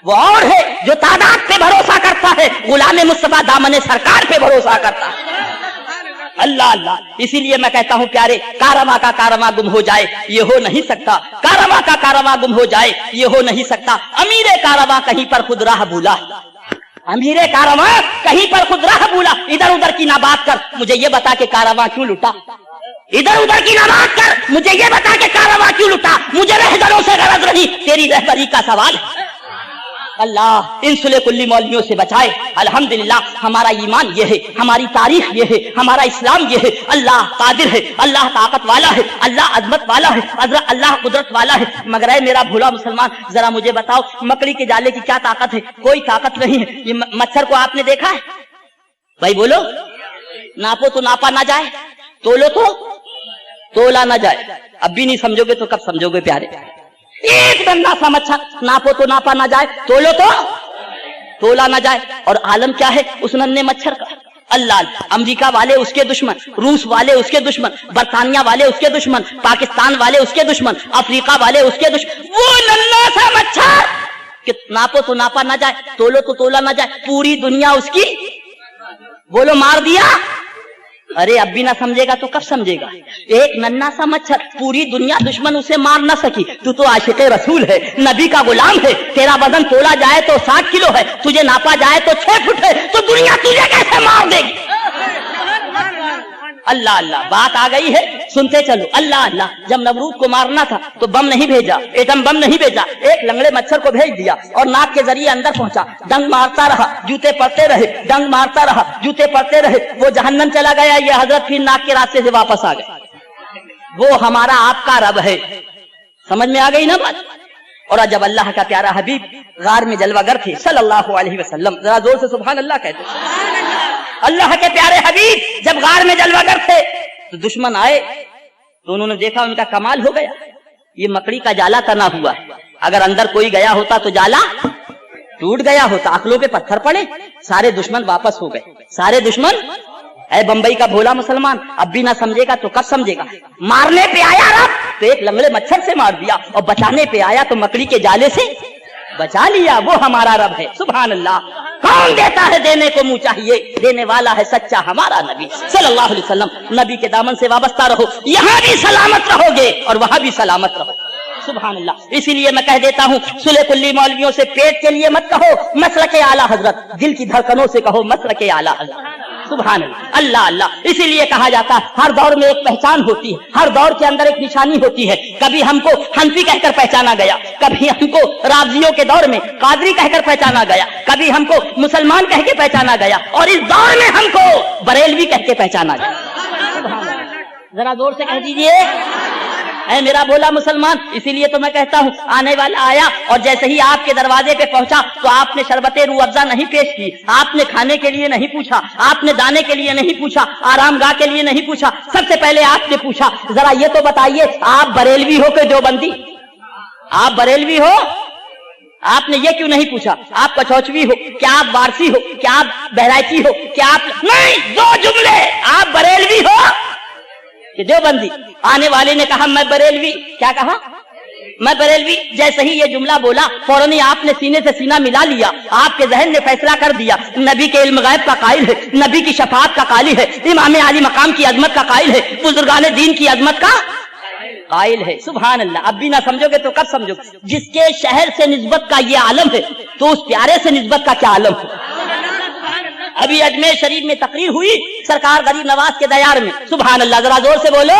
Speaker 1: वो और है जो तादाद पे भरोसा करता है, गुलाम मुस्तफा दामन सरकार पे भरोसा करता है। अल्लाह अल्लाह। इसीलिए मैं कहता हूं प्यारे, कारवां का कारवां गुम हो जाए ये हो नहीं सकता, कारवां का कारवां गुम हो जाए ये हो नहीं सकता। अमीरे कारवां कहीं पर खुद राह भूला, अमीरे कारवां कहीं पर खुद राह भूला। इधर उधर की ना बात कर, मुझे ये बता के कारवां क्यों लुटा, इधर उधर की ना बात कर, मुझे ये बता के कारवां क्यों लुटा। मुझे रहबरों से गरज रही, तेरी रहबरी का सवाल है। अल्लाह इन सुले कुल्ली मौलवियों से बचाए। अल्हम्दुलिल्लाह हमारा ईमान ये है, हमारी तारीख ये है, हमारा इस्लाम ये है। अल्लाह कादिर है, अल्लाह ताकत वाला है, अल्लाह अजमत वाला है, अल्लाह कुदरत वाला है। मगर ऐ मेरा भोला मुसलमान, जरा मुझे बताओ मकड़ी के जाले की क्या ताकत है? कोई ताकत नहीं है। ये मच्छर को आपने देखा है? भाई बोलो, नापो तो नापा ना जाए, तोलो तो तोला ना जाए। अब भी नहीं समझोगे तो कब समझोगे प्यारे? एक नन्हा सा मच्छर, नापो तो नापा ना जाए, तोलो तो तोला ना जाए। और आलम क्या है उस नन्हे मच्छर का? अल्लाह। अमेरिका वाले उसके दुश्मन, रूस वाले उसके दुश्मन, बरतानिया वाले उसके दुश्मन, पाकिस्तान वाले उसके दुश्मन, अफ्रीका वाले उसके दुश्मन। वो नन्हा सा मच्छर कि नापो तो नापा ना जाए, तोलो तो तोला ना जाए, पूरी दुनिया उसकी बोलो मार दिया। अरे अब भी ना समझेगा तो कब समझेगा? एक नन्हा सा मच्छर, पूरी दुनिया दुश्मन उसे मार ना सकी। तू तो आशिक़े रसूल है, नबी का गुलाम है। तेरा वजन तोला जाए तो 60 किलो है, तुझे नापा जाए तो 6 फुट है, तो दुनिया तुझे कैसे मार देगी? अल्लाह अल्लाह। बात आ गई है, सुनते चलो। अल्लाह अल्लाह। जब नमरूद को मारना था तो बम नहीं भेजा, एटम बम नहीं भेजा, एक लंगड़े मच्छर को भेज दिया और नाक के जरिए अंदर पहुंचा। डंग मारता रहा, जूते पड़ते रहे, डंग मारता रहा, जूते पड़ते रहे। वो जहन्नम चला गया, ये हजरत फिर नाक के रास्ते से वापस आ गए। वो हमारा आपका रब है। समझ में आ गई ना बात? और जब अल्लाह का प्यारा हबीब गार में जलवागर थे सल्लल्लाहु अलैहि वसल्लम, जरा जोर से सुभान अल्लाह कहते। अल्लाह के प्यारे हबीब जब गार में जलवागर थे तो दुश्मन आए तो उन्होंने देखा, उनका कमाल हो गया, ये मकड़ी का जाला तना हुआ है। अगर अंदर कोई गया होता तो जाला टूट गया होता, आंखों पे पत्थर पड़े, सारे दुश्मन वापस हो गए। सारे दुश्मन। ऐ बंबई का भोला मुसलमान, अब भी ना समझेगा तो कब समझेगा? मारने पे आया रब तो एक लंगड़े मच्छर से मार दिया, और बचाने पे आया तो मकड़ी के जाले से बचा लिया। वो हमारा रब है। सुभान अल्लाह। कौन देता है? देने को मुंह चाहिए, देने वाला है सच्चा हमारा नबी सल्लल्लाहु अलैहि वसल्लम। नबी के दामन से वाबस्ता रहो, यहाँ भी सलामत रहोगे और वहां भी सलामत रहो। सुभान अल्लाह। इसीलिए मैं कह देता हूँ, सुले कुल्ली मौलवियों से पेट के लिए मत कहो मसलके आला हजरत, दिल की धड़कनों से कहो मसलके आला हजरत। सुभान अल्लाह। अल्लाह अल्लाह। इसीलिए कहा जाता है हर दौर में एक पहचान होती है, हर दौर के अंदर एक निशानी होती है। कभी हमको हनफी कहकर पहचाना गया, कभी हमको राजियों के दौर में कादरी कहकर पहचाना गया, कभी हमको मुसलमान कह के पहचाना गया, और इस दौर में हमको बरेलवी कह के पहचाना गया। जरा जोर से कह दीजिए ऐ मेरा बोला मुसलमान। इसीलिए तो मैं कहता हूँ, आने वाला आया और जैसे ही आपके दरवाजे पे पहुंचा तो आपने शरबते रूह अफ़ज़ा नहीं पेश की, आपने खाने के लिए नहीं पूछा, आपने दाने के लिए नहीं पूछा, आरामगाह के लिए नहीं पूछा। सबसे पहले आपने पूछा, जरा ये तो बताइए आप बरेलवी हो कि देवबंदी? आप बरेलवी हो? आपने ये क्यों नहीं पूछा आप कचौचवी हो, क्या आप वारसी हो, क्या आप बहराइची हो, क्या आप नहीं? दो जुमले, आप बरेलवी हो कि देवबंदी? आने वाले ने कहा मैं बरेलवी। क्या कहा? मैं बरेलवी। जैसे ही ये जुमला बोला फौरन ही आपने सीने से सीना मिला लिया, आपके जहन ने फैसला कर दिया नबी के इल्म गैब का कायल है, नबी की शफाअत का कायल है, इमाम आली मकाम की अजमत का कायल है, बुजुर्गाने दीन की अजमत का कायल है। सुभान अल्लाह। अब भी ना समझोगे तो कब समझोगे? जिसके शहर से निस्बत का ये आलम है तो उस प्यारे से निस्बत का क्या आलम है? अभी अजमेर शरीफ में तकरीर हुई सरकार गरीब नवाज के दयार में। सुभान अल्लाह। जरा जोर से बोलो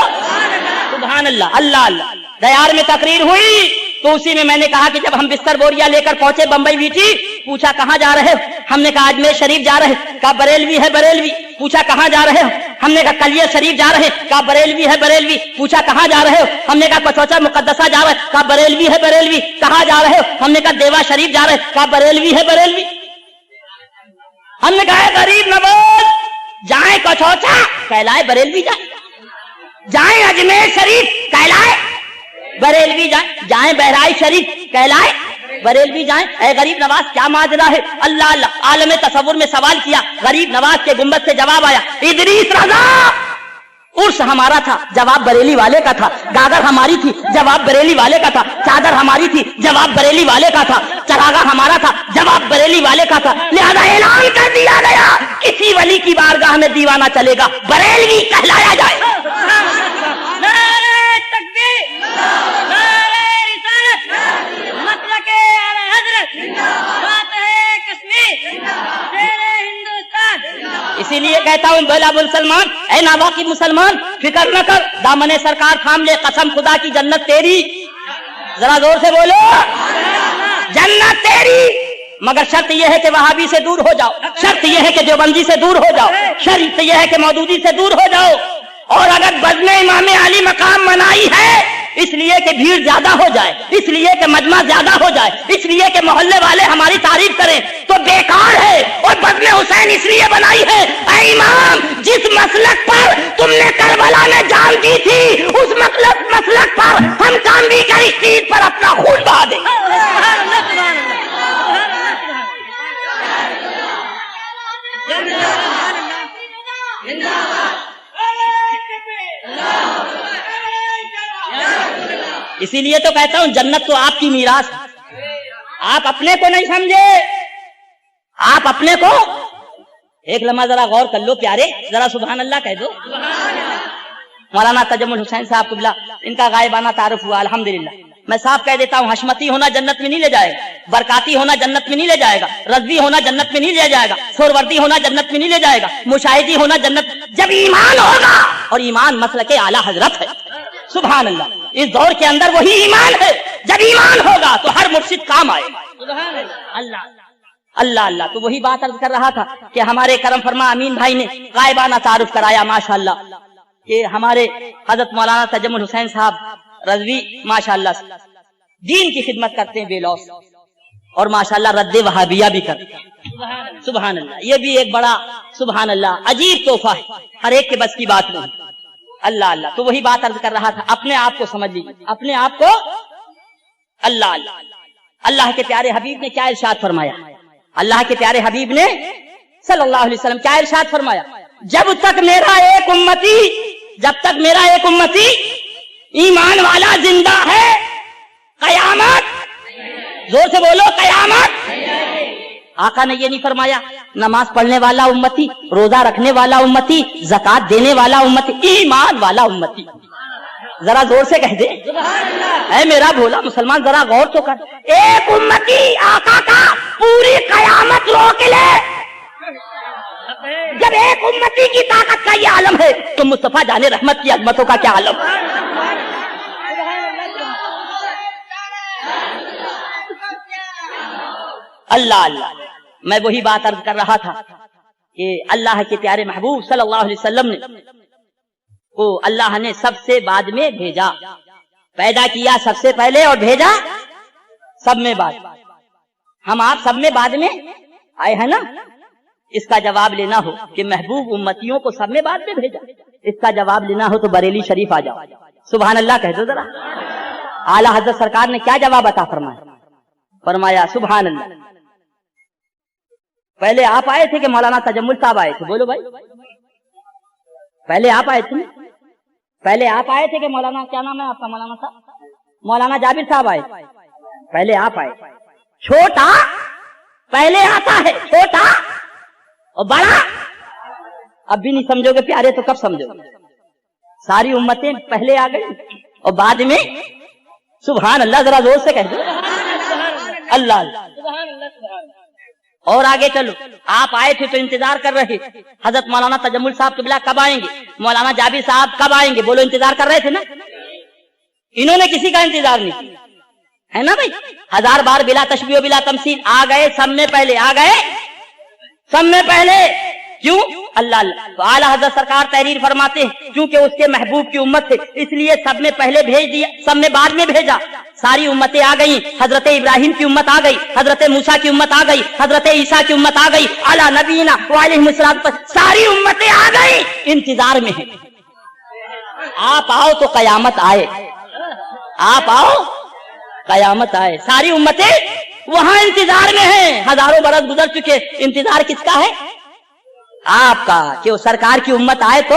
Speaker 1: सुभान अल्लाह। अल्लाह अल्लाह। दयार में तकरीर हुई तो उसी में मैंने कहा कि जब हम बिस्तर बोरिया लेकर पहुंचे बंबई वीटी, पूछा कहां जा रहे हो? हमने कहा अजमेर शरीफ जा रहे हैं। कहा बरेलवी है बरेलवी। पूछा कहां जा रहे हो? हमने कहा कलिया शरीफ जा रहे हैं। कहा बरेलवी है बरेलवी। पूछा कहां जा रहे हो? हमने कहा कचौचा मुकद्दसा जा रहे हैं। कहा बरेलवी है बरेलवी। कहां जा रहे हो? हमने कहा देवा शरीफ जा रहे हैं। कहा बरेलवी है बरेलवी। हमने कहा गरीब नवाज जाए कचौचा कहलाए बरेलवी जाए, जाए अजमेर शरीफ कहलाए बरेलवी जाए, जाए बहराइच शरीफ कहलाए बरेलवी जाए। ऐ गरीब नवाज क्या माजरा है? अल्लाह अल्लाह। आलम तसव्वुर में सवाल किया, गरीब नवाज के गुंबद से जवाब आया, इदरीस रजा उर्स हमारा था, जवाब बरेली वाले का था। गागर हमारी थी, जवाब बरेली वाले का था। चादर हमारी थी, जवाब बरेली वाले का था। चरागा हमारा था, जवाब बरेली वाले का था। लिहाजा ऐलान कर दिया गया, किसी वली की बारगाह में दीवाना चलेगा, बरेलवी कहलाया जाए। इसीलिए कहता हूँ बेला मुसलमान, ऐ नावाकिब मुसलमान, फिक्र न कर, दामने सरकार थाम ले, कसम खुदा की जन्नत तेरी। जरा जोर से बोलो, जन्नत तेरी। मगर शर्त यह है कि वहाबी से दूर हो जाओ, शर्त यह है कि देवबंदी से दूर हो जाओ, शर्त यह है कि मौदूदी से दूर हो जाओ। और अगर बज़्म इमाम अली मकाम मनाई है इसलिए कि भीड़ ज्यादा हो जाए, इसलिए कि मजमा ज्यादा हो जाए, इसलिए कि मोहल्ले वाले हमारी तारीफ करें, तो बेकार है। और बज़्म हुसैन इसलिए बनाई है, ऐ इमाम, जिस मसलक पर तुमने करबला में जान दी थी, उस मसलक पर हम चांदी का इस चीज पर अपना खून बहा दें। इसीलिए तो कहता हूं जन्नत तो आपकी मीरास है। आप अपने को नहीं समझे, आप अपने को एक लम्हा जरा गौर कर लो प्यारे, जरा सुभान अल्लाह कह दो। मौलाना तजम्मुल हुसैन साहब कुबला, इनका गायबाना तारुफ हुआ, अल्हम्दुलिल्लाह। मैं साफ कह देता हूँ, हशमती होना जन्नत में नहीं ले जाएगा, बरकाती होना जन्नत में नहीं ले जाएगा, रज़वी होना जन्नत में नहीं ले जाएगा, सोरवर्दी होना जन्नत में नहीं ले जाएगा, मुशाहिदी होना जन्नत, जब ईमान होगा। और ईमान मसलके आला हजरत है, सुभान अल्लाह। इस दौर के अंदर वही ईमान है, जब ईमान होगा तो हर मुर्शिद काम आएगा। अल्लाह अल्लाह अल्लाह। तो वही बात अर्ज कर रहा था कि हमारे करम फरमा अमीन भाई ने गायबाना तारुफ कराया माशाअल्लाह, कि हमारे हजरत मौलाना तजम्मुल हुसैन साहब रज़वी माशाअल्लाह दीन की खिदमत करते हैं बेलौस, और माशाअल्लाह रद्द वहाबिया भी करते हैं, सुभान अल्लाह। ये भी एक बड़ा सुभान अल्लाह अजीब तोहफा है, हर एक के बस की बात नहीं। अल्लाह अल्लाह। तो वही बात अर्ज कर रहा था, अपने आप को समझ लीजिए, अपने आप को। अल्लाह अल्लाह। अल्लाह के प्यारे हबीब ने क्या इरशाद फरमाया, अल्लाह के प्यारे हबीब ने सल्लल्लाहु अलैहि वसल्लम क्या इरशाद फरमाया, जब तक मेरा एक उम्मती ईमान वाला जिंदा है, कयामत, जोर से बोलो कयामत। आका ने ये नहीं फरमाया नमाज पढ़ने वाला उम्मती, रोजा रखने वाला उम्मती, ज़कात देने वाला उम्मती, ईमान वाला उम्मती। जरा जोर से कह दे, ऐ मेरा भोला मुसलमान, जरा गौर तो कर। एक उम्मती आका का पूरी कयामत रोक ले। जब एक उम्मती की ताकत का ये आलम है, तो मुस्तफा जाने रहमत की अजमतों का क्या आलम। अल्लाह अल्लाह। मैं वही बात अर्ज कर रहा था कि अल्लाह के प्यारे महबूब सल्लल्लाहु अलैहि वसल्लम ने को अल्लाह ने सबसे बाद में भेजा, पैदा किया सबसे पहले और भेजा सब में बाद। हम आप सब में बाद में आए हैं ना। इसका जवाब लेना हो कि महबूब उम्मतियों को सब में बाद में भेजा, इसका जवाब लेना हो तो बरेली शरीफ आ जाओ, सुभान अल्लाह कह दो जरा। आला हजरत सरकार ने क्या जवाब अता फरमाया सुभान अल्लाह। पहले आप आए थे कि मौलाना तजम्मुल साहब आए थे, बोलो भाई। पहले आप आए थे, पहले आप आए थे कि मौलाना, क्या नाम है आपका मौलाना साहब, मौलाना जाबिर साहब आए, पहले आप आए। छोटा पहले आता है, छोटा और बड़ा अब भी नहीं समझोगे प्यारे तो कब समझोगे। सारी उम्मतें पहले आ गई और बाद में, सुभान अल्लाह, जरा जोर से कह दो अल्लाह अल्लाह। और आगे चलो, आप आए थे तो इंतजार कर रहे, हजरत मौलाना तजम्मुल साहब किबला कब आएंगे, मौलाना जाबिर साहब कब आएंगे, बोलो इंतजार कर रहे थे ना। इन्होंने किसी का इंतजार नहीं किया है ना भाई। 1000 बार बिला तशबीह बिला तमसील आ गए, सब में पहले आ गए, सब में पहले। क्यों? अल्लाह अल्लाह। तो आला हजरत सरकार तहरीर फरमाते हैं क्योंकि उसके महबूब की उम्मत थे, इसलिए सब में पहले भेज दिया, सब में बाद में भेजा। सारी उम्मतें आ गई, हजरत इब्राहिम की उम्मत आ गई, हजरत मूसा की उम्मत आ गई, हजरत ईसा की उम्मत आ गई, अला नबीना वालैहिस्सलाम पर सारी उम्मतें आ गई, इंतजार में है। आप आओ तो कयामत आए, आप आओ कयामत आए। सारी उम्मतें वहां इंतजार में है, हजारों बरस गुजर चुके, इंतजार किसका है? आपका। कि वो सरकार की उम्मत आए तो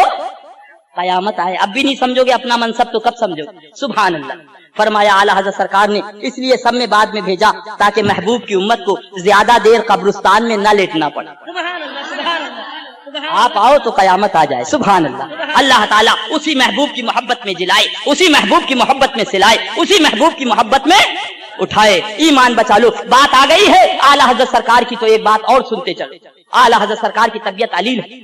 Speaker 1: قیامت آئے اب بھی نہیں سمجھو گے اپنا منصب تو کب سمجھو گے؟ سبحان اللہ۔ فرمایا اعلیٰ حضرت سرکار نے اس لیے سب میں بعد میں بھیجا تاکہ محبوب کی امت کو زیادہ دیر قبرستان میں نہ لیٹنا پڑے۔ آپ آؤ تو قیامت آ جائے۔ سبحان اللہ۔ اللہ تعالیٰ اسی محبوب کی محبت میں جلائے، اسی محبوب کی محبت میں سلائے، اسی محبوب کی محبت میں اٹھائے۔ ایمان بچا لو۔ بات آ گئی ہے اعلیٰ حضرت سرکار کی تو ایک بات اور سنتے چلو۔ اعلیٰ حضرت سرکار کی طبیعت علیل ہے۔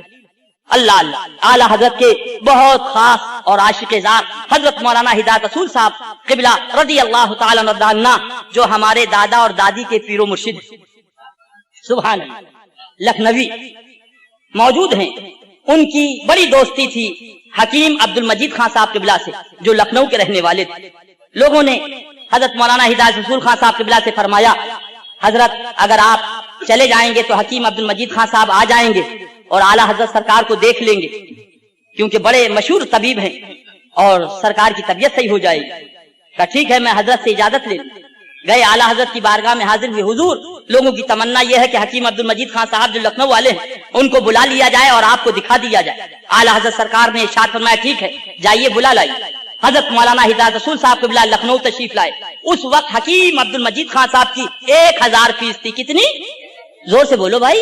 Speaker 1: اللہ اللہ۔ اعلیٰ حضرت کے بہت خاص اور عاشق زار حضرت مولانا ہدایت رسول صاحب قبلہ رضی اللہ تعالی عنہ جو ہمارے دادا اور دادی کے پیر و مرشد سبحان اللہ لکھنوی موجود ہیں، ان کی بڑی دوستی تھی حکیم عبد المجید خان صاحب قبلہ سے جو لکھنؤ کے رہنے والے تھے۔ لوگوں نے حضرت مولانا ہدایت رسول خان صاحب قبلہ سے فرمایا حضرت اگر آپ چلے جائیں گے تو حکیم عبد المجید خان صاحب آ جائیں گے اور اعلیٰ حضرت سرکار کو دیکھ لیں گے کیونکہ بڑے مشہور طبیب ہیں اور سرکار کی طبیعت صحیح ہو جائے گی۔ کہا ٹھیک ہے میں حضرت سے اجازت لے لوں۔ گئے اعلیٰ حضرت کی بارگاہ میں حاضر ہوئے۔ حضور لوگوں کی تمنا یہ ہے کہ حکیم عبد المجید خان صاحب جو لکھنؤ والے ہیں ان کو بلا لیا جائے اور آپ کو دکھا دیا جائے۔ اعلیٰ حضرت سرکار نے ارشاد فرمایا ٹھیک ہے جائیے بلا لائیے۔ حضرت مولانا ہدایت رسول صاحب قبلہ لکھنؤ تشریف لائے۔ اس وقت حکیم عبد المجید خان صاحب کی 1000 فیس تھی۔ کتنی؟ زور سے بولو بھائی۔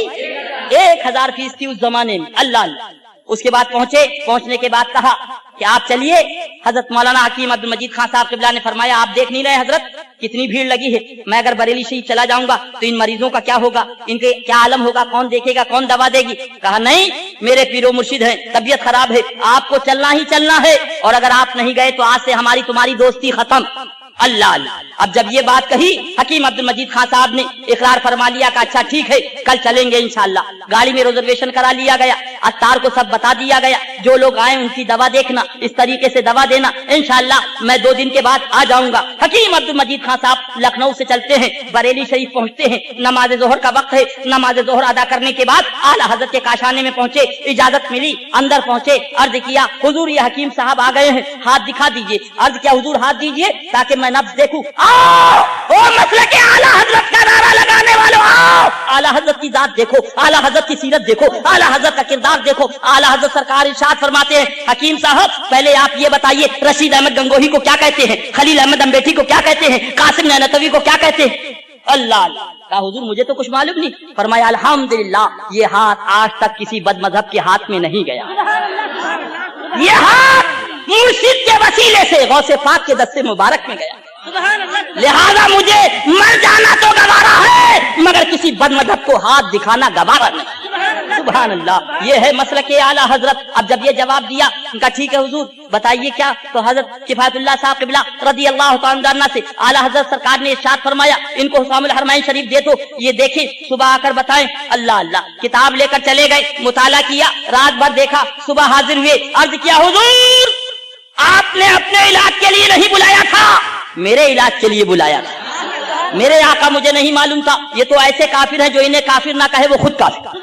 Speaker 1: 1000 فیس تھی اس زمانے میں۔ اللہ اللہ۔ اس کے بعد پہنچنے کے بعد کہا کہ آپ چلیے۔ حضرت مولانا حکیم عبد المجید خان صاحب قبلہ نے فرمایا آپ دیکھ نہیں رہے حضرت کتنی بھیڑ لگی ہے، میں اگر بریلی شریف چلا جاؤں گا تو ان مریضوں کا کیا ہوگا، ان کے کیا عالم ہوگا، کون دیکھے گا، کون دوا دے گی؟ کہا نہیں میرے پیر و مرشد ہیں، طبیعت خراب ہے، آپ کو چلنا ہی چلنا ہے، اور اگر آپ نہیں گئے تو آج سے ہماری تمہاری دوستی ختم۔ اللہ اللہ۔ اب جب یہ بات کہی حکیم عبد المجید خان صاحب نے اقرار فرما لیا کہ اچھا ٹھیک ہے کل چلیں گے انشاءاللہ۔ گاڑی میں ریزرویشن کرا لیا گیا، اتار کو سب بتا دیا گیا جو لوگ آئے ان کی دوا دیکھنا، اس طریقے سے دوا دینا، انشاءاللہ میں 2 دن کے بعد آ جاؤں گا۔ حکیم عبد المجید خان صاحب لکھنؤ سے چلتے ہیں، بریلی شریف پہنچتے ہیں، نماز ظہر کا وقت ہے، نماز ظہر ادا کرنے کے بعد اعلیٰ حضرت کے کاشانے میں پہنچے، اجازت ملی، اندر پہنچے، عرض کیا حضور یہ حکیم صاحب آ گئے ہیں، ہاتھ دکھا دیجئے۔ عرض کیا حضور ہاتھ دیجئے تاکہ میں نبض دیکھوں۔ او مسلک اعلیٰ حضرت کا نعرہ لگانے والوں آؤ، اعلیٰ حضرت کی ذات دیکھو، اعلیٰ حضرت کی سیرت دیکھو، اعلیٰ حضرت کا کردار دیکھو۔ اعلیٰ حضرت سرکار ارشاد فرماتے ہیں حکیم صاحب پہلے آپ یہ بتائیے رشید احمد گنگوہی کو کیا کہتے ہیں، خلیل احمد امبیٹھی کو کیا کہتے ہیں، قاسم نانوتوی کو کیا کہتے ہیں؟ اللہ اللہ۔ کہا حضور مجھے تو کچھ معلوم نہیں۔ فرمایا الحمدللہ یہ ہاتھ آج تک کسی بد مذہب کے ہاتھ میں نہیں گیا، یہ ہاتھ مرشد کے وسیلے سے غوث پاک کے دست مبارک میں گیا، لہذا مجھے مر جانا تو گوارا ہے مگر کسی بد مذہب کو ہاتھ دکھانا گوارا نہیں۔ سبحان اللہ۔ یہ ہے مسلک اعلیٰ حضرت۔ اب جب یہ جواب دیا ان کا ٹھیک ہے حضور بتائیے کیا، تو حضرت کفایت اللہ صاحب قبلہ رضی اللہ تعالیٰ عنہ سے اعلیٰ حضرت سرکار نے ارشاد فرمایا ان کو حسام الحرمین شریف دے دو، یہ دیکھیں صبح آ کر بتائیں۔ اللہ اللہ۔ کتاب لے کر چلے گئے، مطالعہ کیا، رات بھر دیکھا، صبح حاضر ہوئے، عرض کیا حضور آپ نے اپنے علاج کے لیے نہیں بلایا تھا، میرے علاج کے لیے بلایا تھا، میرے آقا مجھے نہیں معلوم تھا، یہ تو ایسے کافر ہیں جو انہیں کافر نہ کہے وہ خود کافر۔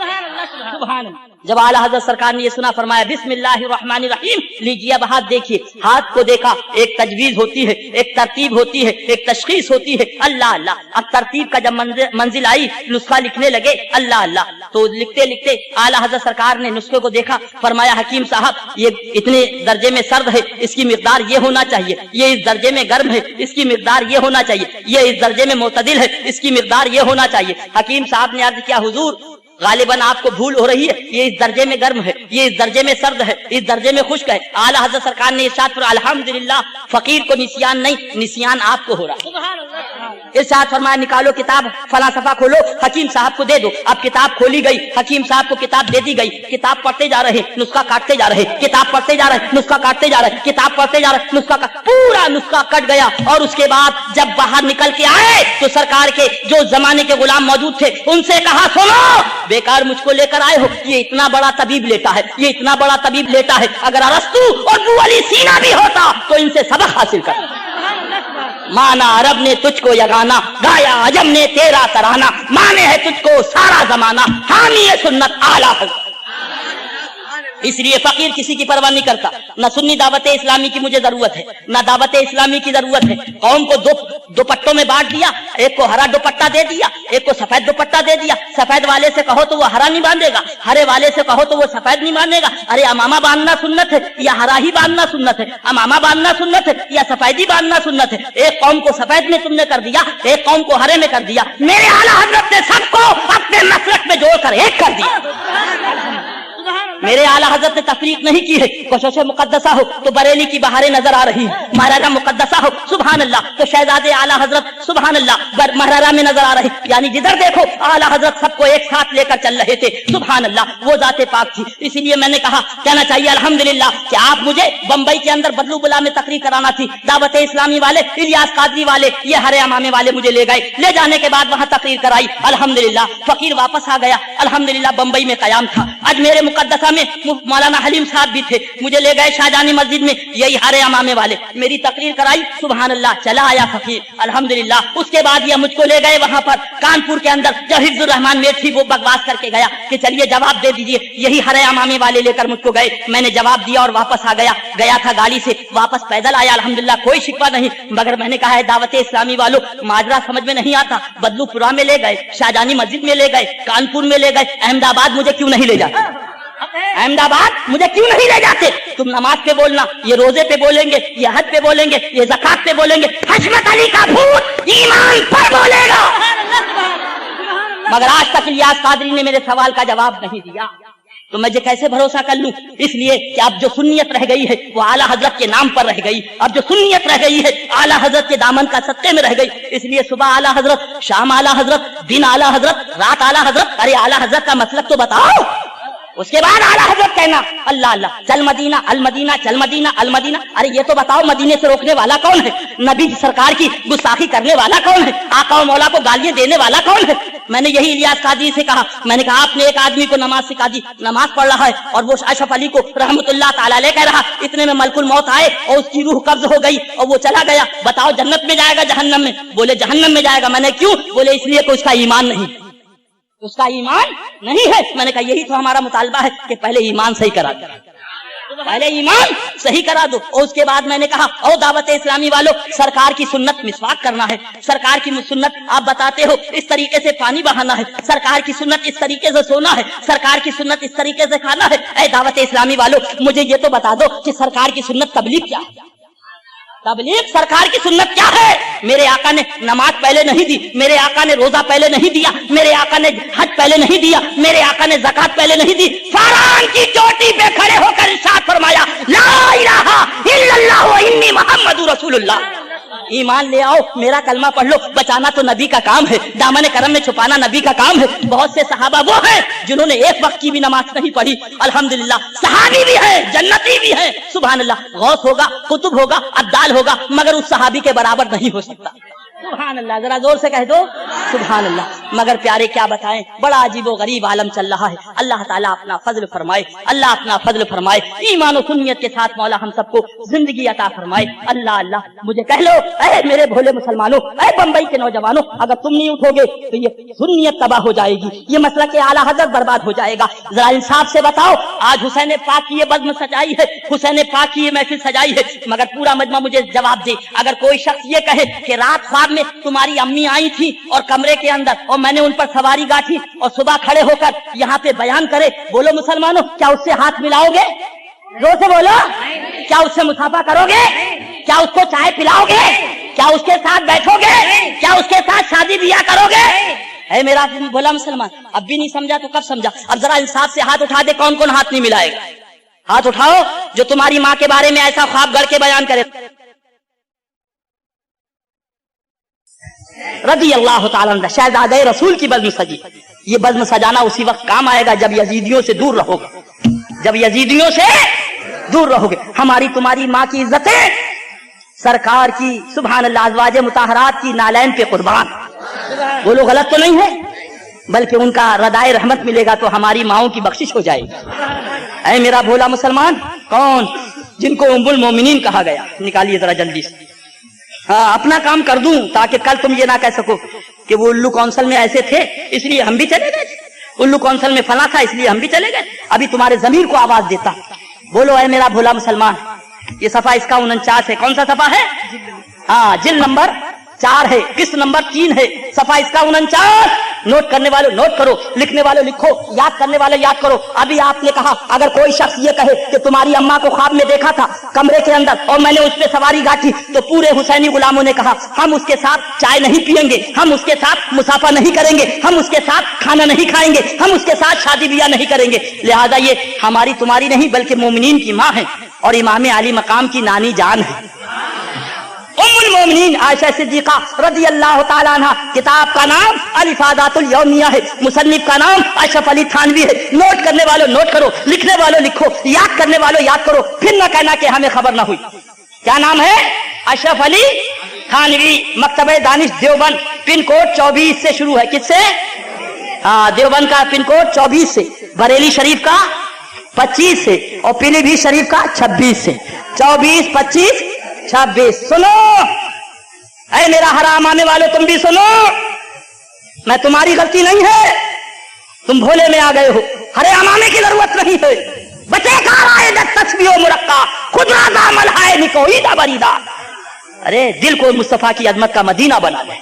Speaker 1: سبحان اللہ۔ جب اعلیٰ حضرت سرکار نے یہ سنا فرمایا بسم اللہ الرحمن الرحیم، لیجیے اب ہاتھ دیکھیے۔ ہاتھ کو دیکھا، ایک تجویز ہوتی ہے، ایک ترتیب ہوتی ہے، ایک تشخیص ہوتی ہے۔ اللہ اللہ۔ اب ترتیب کا جب منزل آئی نسخہ لکھنے لگے، اللہ اللہ، تو لکھتے لکھتے اعلیٰ حضرت سرکار نے نسخے کو دیکھا، فرمایا حکیم صاحب یہ اتنے درجے میں سرد ہے، اس کی مقدار یہ ہونا چاہیے، یہ اس درجے میں گرم ہے، اس کی مقدار یہ ہونا چاہیے، یہ اس درجے میں معتدل ہے، اس کی مقدار یہ ہونا چاہیے۔ حکیم صاحب نے عرض کیا حضور غالباً آپ کو بھول ہو رہی ہے، یہ اس درجے میں گرم ہے، یہ اس درجے میں سرد ہے، اس درجے میں خشک ہے۔ اعلیٰ حضرت سرکار نے ارشاد فرمایا الحمدللہ فقیر کو نسیان نہیں، نسیان آپ کو ہو رہا ہے۔ ارشاد فرمایا نکالو کتاب، فلاں صفحہ کھولو، حکیم صاحب کو دے دو۔ اب کتاب کھولی گئی، حکیم صاحب کو کتاب دے دی گئی، کتاب پڑھتے جا رہے، نسخہ کاٹتے جا رہے، کتاب پڑھتے جا رہے، نسخہ کاٹتے جا رہے، کتاب پڑھتے جا رہے، نسخہ پورا نسخہ کٹ گیا۔ اور اس کے بعد جب باہر نکل کے آئے تو سرکار کے جو زمانے کے غلام موجود تھے ان سے کہا سنو بیکار مجھ کو لے کر آئے ہو، یہ اتنا بڑا طبیب لیتا ہے، یہ اتنا بڑا طبیب لیتا ہے، اگر ارسطو اور ابو علی سینا بھی ہوتا تو ان سے سبق حاصل کر۔ مانا عرب نے تجھ کو یگانا، گایا عجم نے تیرا ترانہ، مانے ہے تجھ کو سارا زمانہ، حامی سنت اعلیٰ حضرت۔ इसलिए फकीर किसी की परवाह नहीं करता। न सुन्नी दावत इस्लामी की मुझे जरूरत है, न दावत इस्लामी की जरूरत है। कौम को दो दुपट्टों में बांट दिया, एक को हरा दुपट्टा दे दिया, एक को सफेद दुपट्टा दे दिया। सफेद वाले से कहो तो वो हरा नहीं बांधेगा, हरे वाले से कहो तो वो सफेद नहीं बांधेगा। अरे अमामा बांधना सुन्नत है या हरा ही बांधना सुन्नत है? अमामा बांधना सुन्नत है या सफेदी बांधना सुन्नत है? एक कौम को सफेद में तुमने कर दिया, एक कौम को हरे में कर दिया। मेरे आला हजरत ने सबको अपने मसलक में जोड़कर एक कर दिया। मेरे आला हजरत ने तफरीक नहीं की है। कोशिश मुकद्दसा हो तो बरेली की बहारें नजर आ रही है, महाराजा मुकद्दसा हो सुभान अल्लाह तो शहजादे आला हजरत सुभान अल्लाह महाराजा में नजर आ रही। यानी जिधर देखो आला हजरत सबको एक साथ लेकर चल रहे थे। सुभान अल्लाह, वो जाते पाक थी। इसीलिए मैंने कहा कहना चाहिए अल्हम्दुलिल्लाह कि आप मुझे बंबई के अंदर बदलू बुला में तकरीर कराना थी। दावत इस्लामी वाले, इलियास कादरी वाले, ये हरे अमामे वाले मुझे ले गए। ले जाने के बाद वहां तकरीर कराई। अल्हम्दुलिल्लाह फकीर वापस आ गया। अल्हम्दुलिल्लाह बंबई में कयाम था। आज मेरे मुकद्दसा में मौलाना हलीम साहब भी थे, मुझे ले गए शाहजानी मस्जिद में, यही हरे अमामे वाले। मेरी तकरीर कराई, सुभान अल्लाह चला आया फकीर अल्हम्दुलिल्लाह। उसके बाद ये मुझको ले गए वहां पर कानपुर के अंदर, जब हिफ्जुर रहमान मेर थी वो बकवास करके गया कि चलिए जवाब दे दीजिए। यही हरे अमामे वाले लेकर मुझको गए, मैंने जवाब दिया और वापस आ गया। गया था गाड़ी से, वापस पैदल आया अल्हम्दुलिल्लाह, कोई शिकवा नहीं। मगर मैंने कहा है दावत इस्लामी वालों माजरा समझ में नहीं आता। बदलूपुरा में ले गए, शाहजानी मस्जिद में ले गए, कानपुर में ले गए, अहमदाबाद मुझे क्यों नहीं ले जाते? अहमदाबाद मुझे क्यों नहीं ले जाते? तुम नमाज पे बोलना, ये रोजे पे बोलेंगे, ये हज पे बोलेंगे, ये ज़कात पे बोलेंगे। हजरत अली का भूत ईमान पर बोलेगा। मगर आज तक इलियास कादरी ने मेरे सवाल का जवाब नहीं दिया, तो मैं कैसे भरोसा कर लूं? इसलिए कि अब जो सुन्नियत रह गई है वो आला हजरत के नाम पर रह गई। अब जो सुन्नियत रह गई है आला हजरत के दामन का सत्ते में रह गई। इसलिए सुबह आला हजरत, शाम आला हजरत, दिन आला हजरत, रात आला हजरत। अरे आला हजरत का मतलब तो बताओ। उसके बाद आला हजरत कहना अल्लाह अल्लाह, चल मदीना अल मदीना, चल मदीना अल मदीना। अरे ये तो बताओ मदीने से रोकने वाला कौन है? नबी सरकार की गुस्ताखी करने वाला कौन है? आका मौला को गालियां देने वाला कौन है? मैंने यही इलियास कादरी से कहा, मैंने कहा आपने एक आदमी को नमाज सिखा दी, नमाज पढ़ रहा है और वो अशरफ अली को रहमतुल्लाह ताला अलैह कह रहा, इतने में मलकुल मौत आए और उसकी रूह कब्ज हो गई और वो चला गया। बताओ जन्नत में जाएगा जहन्नम में? बोले जहन्नम में जाएगा। मैंने क्यों? बोले इसलिए कि उसका ईमान नहीं, उसका ईमान नहीं है। मैंने कहा यही तो हमारा मुतालबा है कि पहले ईमान सही करा दो, पहले ईमान सही करा दो। और उसके बाद मैंने कहा ओ दावत इस्लामी वालों, सरकार की सुन्नत मिसवाक करना है। सरकार की सुन्नत आप बताते हो इस तरीके से पानी बहाना है, सरकार की सुन्नत इस तरीके से सोना है, सरकार की सुन्नत इस तरीके से खाना है। ऐ दावत इस्लामी वालों मुझे ये तो बता दो कि सरकार की सुन्नत तबलीग क्या है? तबलीग सरकार की सुन्नत क्या है? मेरे आका ने नमाज पहले नहीं दी, मेरे आका ने रोजा पहले नहीं दिया, मेरे आका ने हज पहले नहीं दिया, मेरे आका ने ज़कात पहले नहीं दी। फरआन की चोटी पे खड़े होकर इरशाद फरमाया ला इलाहा इल्लल्लाह व इन्नी मुहम्मदुर रसूलुल्लाह। ईमान ले आओ, मेरा कलमा पढ़ लो। बचाना तो नबी का काम है, दामन करम में छुपाना नबी का काम है। बहुत से सहाबा वो हैं जिन्होंने एक वक्त की भी नमाज नहीं पढ़ी। अल्हम्दुलिल्लाह सहाबी भी है, जन्नती भी है। सुभान अल्लाह, गौस होगा, कुतुब होगा, अब्दाल होगा, मगर उस सहाबी के बराबर नहीं हो सकता। सुभान अल्लाह, जरा जोर से कह दो सुभान अल्लाह। मगर प्यारे क्या बताएं, बड़ा अजीबो गरीब आलम चल रहा है। अल्लाह ताला अपना फजल फरमाए, अल्लाह अपना फजल फरमाए। ईमान और सुन्नियत के साथ मौला हम सबको जिंदगी अता फरमाए। अल्लाह अल्लाह, मुझे कह लो ऐ मेरे भोले मुसलमानों, ऐ बंबई के नौजवानों, अगर तुम नहीं उठोगे तो ये सुन्नियत तबाह हो जाएगी, ये मसला के आला हजरत बर्बाद हो जाएगा। जरा इंसाफ से बताओ, आज हुसैन पाक की ये बज़्म सजाई है, हुसैन पाक की ये महफिल सजाई है, मगर पूरा मजमा मुझे जवाब दे। अगर कोई शख्स ये कहे कि रात ख्वाब में तुम्हारी अम्मी आई थी और कमरे के अंदर और मैंने उन पर सवारी गाठी और सुबह खड़े होकर यहाँ पे बयान करे, बोलो मुसलमानों क्या उससे हाथ मिलाओगे? जोर से बोलो, क्या उससे मुसाफा करोगे? क्या उसको चाय पिलाओगे? क्या उसके साथ बैठोगे? क्या उसके साथ शादी ब्याह करोगे? है मेरा बोला मुसलमान, अब भी नहीं समझा तो कब समझा? अब जरा इंसाफ से हाथ उठा दे, कौन कौन हाथ नहीं मिलाएगा? हाथ उठाओ जो तुम्हारी माँ के बारे में ऐसा ख्वाब गढ़ के बयान करे। रज़ी अल्लाह ताला अन्हु, शहज़ादे रसूल की बज़्म सजी। ये बज़्म सजाना उसी वक्त काम आएगा जब यजीदियों से दूर रहोगे, जब यजीदियों से दूर रहोगे। हमारी तुम्हारी माँ की इज्जतें सरकार की सुभान अल्लाह अज़वाजे मुताहरात की नालैन पे कुर्बान। वो लोग गलत तो नहीं है, बल्कि उनका रदाए रहमत मिलेगा तो हमारी माओं की बख्शिश हो जाएगी। ऐ मेरा भोला मुसलमान, कौन जिनको उम्मुल मोमिनीन कहा गया, निकालिए जरा जल्दी से। हाँ, अपना काम कर दूं ताकि कल तुम ये ना कह सको कि वो उल्लू कौंसल में ऐसे थे इसलिए हम भी चले गए। उल्लू कौंसल में फना था इसलिए हम भी चले गए। अभी तुम्हारे जमीर को आवाज देता। बोलो ऐ मेरा भोला मुसलमान। ये सफा इसका 49 है। कौन सा सफा है? हाँ, जिल नंबर 4 है, किस्त नंबर 3 है, सफा इसका 49। नोट करने वालों नोट करो, लिखने वालों लिखो, याद करने वाले याद करो। अभी आपने कहा अगर कोई शख्स ये कहे कि तुम्हारी अम्मा को ख्वाब में देखा था कमरे के अंदर और मैंने उस पर सवारी गाठी, तो पूरे हुसैनी गुलामों ने कहा हम उसके साथ चाय नहीं पियेंगे, हम उसके साथ मुसाफा नहीं करेंगे, हम उसके साथ खाना नहीं खाएंगे, हम उसके साथ शादी ब्याह नहीं करेंगे। लिहाजा ये हमारी तुम्हारी नहीं बल्कि मोमिनीन की माँ है और इमाम अली मकाम की नानी जान है। उम्मुल मोमिनीन आयशा सिद्दीका रज़ी अल्लाह ताला अन्हा। किताब का नाम अल-इफ़ादातुल यौमिया है, मुसन्निफ का नाम अशरफ अली थानवी है। नोट करने वालों नोट करो, लिखने वालों लिखो, याद करने वालों याद करो, फिर न कहना कि हमें खबर न हुई। क्या नाम है? अशरफ अली थानवी, मकतबे दानिश देवबंद, पिन कोड 24 से शुरू है। किससे? हाँ, देवबंद का पिन कोड 24 से, बरेली शरीफ का 25 से और पीलीभीत शरीफ का 26 से। 24, 25, 26। सुनो ऐ मेरा हराम आने वाले, तुम भी सुनो, मैं तुम्हारी गलती नहीं है, तुम भोले में आ गए हो, हरे अमाने की जरूरत नहीं है। बचे तस्बीह मुरक्का खुदरा दामल है निकोई दा बरीदा। अरे दिल को मुस्तफा की अजमत का मदीना बना ले,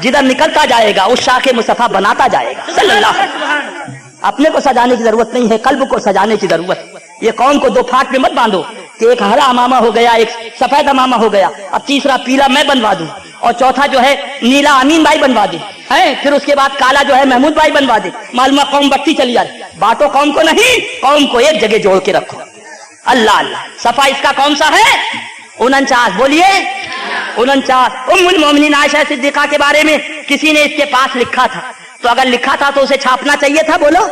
Speaker 1: जिधर निकलता जाएगा उस शाह के मुस्तफा बनाता जाएगा सल्लल्लाहु अलैहि वसल्लम। अपने को सजाने की जरूरत नहीं है, कल्ब को सजाने की जरूरत। ये कौम को दो फाट में मत बांधो कि एक हरा अमामा हो गया, एक सफेद अमामा हो गया, अब तीसरा पीला मैं बनवा दूं और चौथा जो है नीला अमीन भाई बनवा दे, है फिर उसके बाद काला जो है महमूद भाई बनवा दे। मालूम कौम बट्टी चली जाए। बांटो कौम को नहीं, कौम को एक जगह जोड़ के रखो। अल्लाह अल्लाह। सफा इसका कौन सा है? 49। बोलिए 49। उम्मुल मोमिनीन आयशा सिद्दीका के बारे में किसी ने इसके पास लिखा था, तो अगर लिखा था तो उसे छापना चाहिए था। बोलो।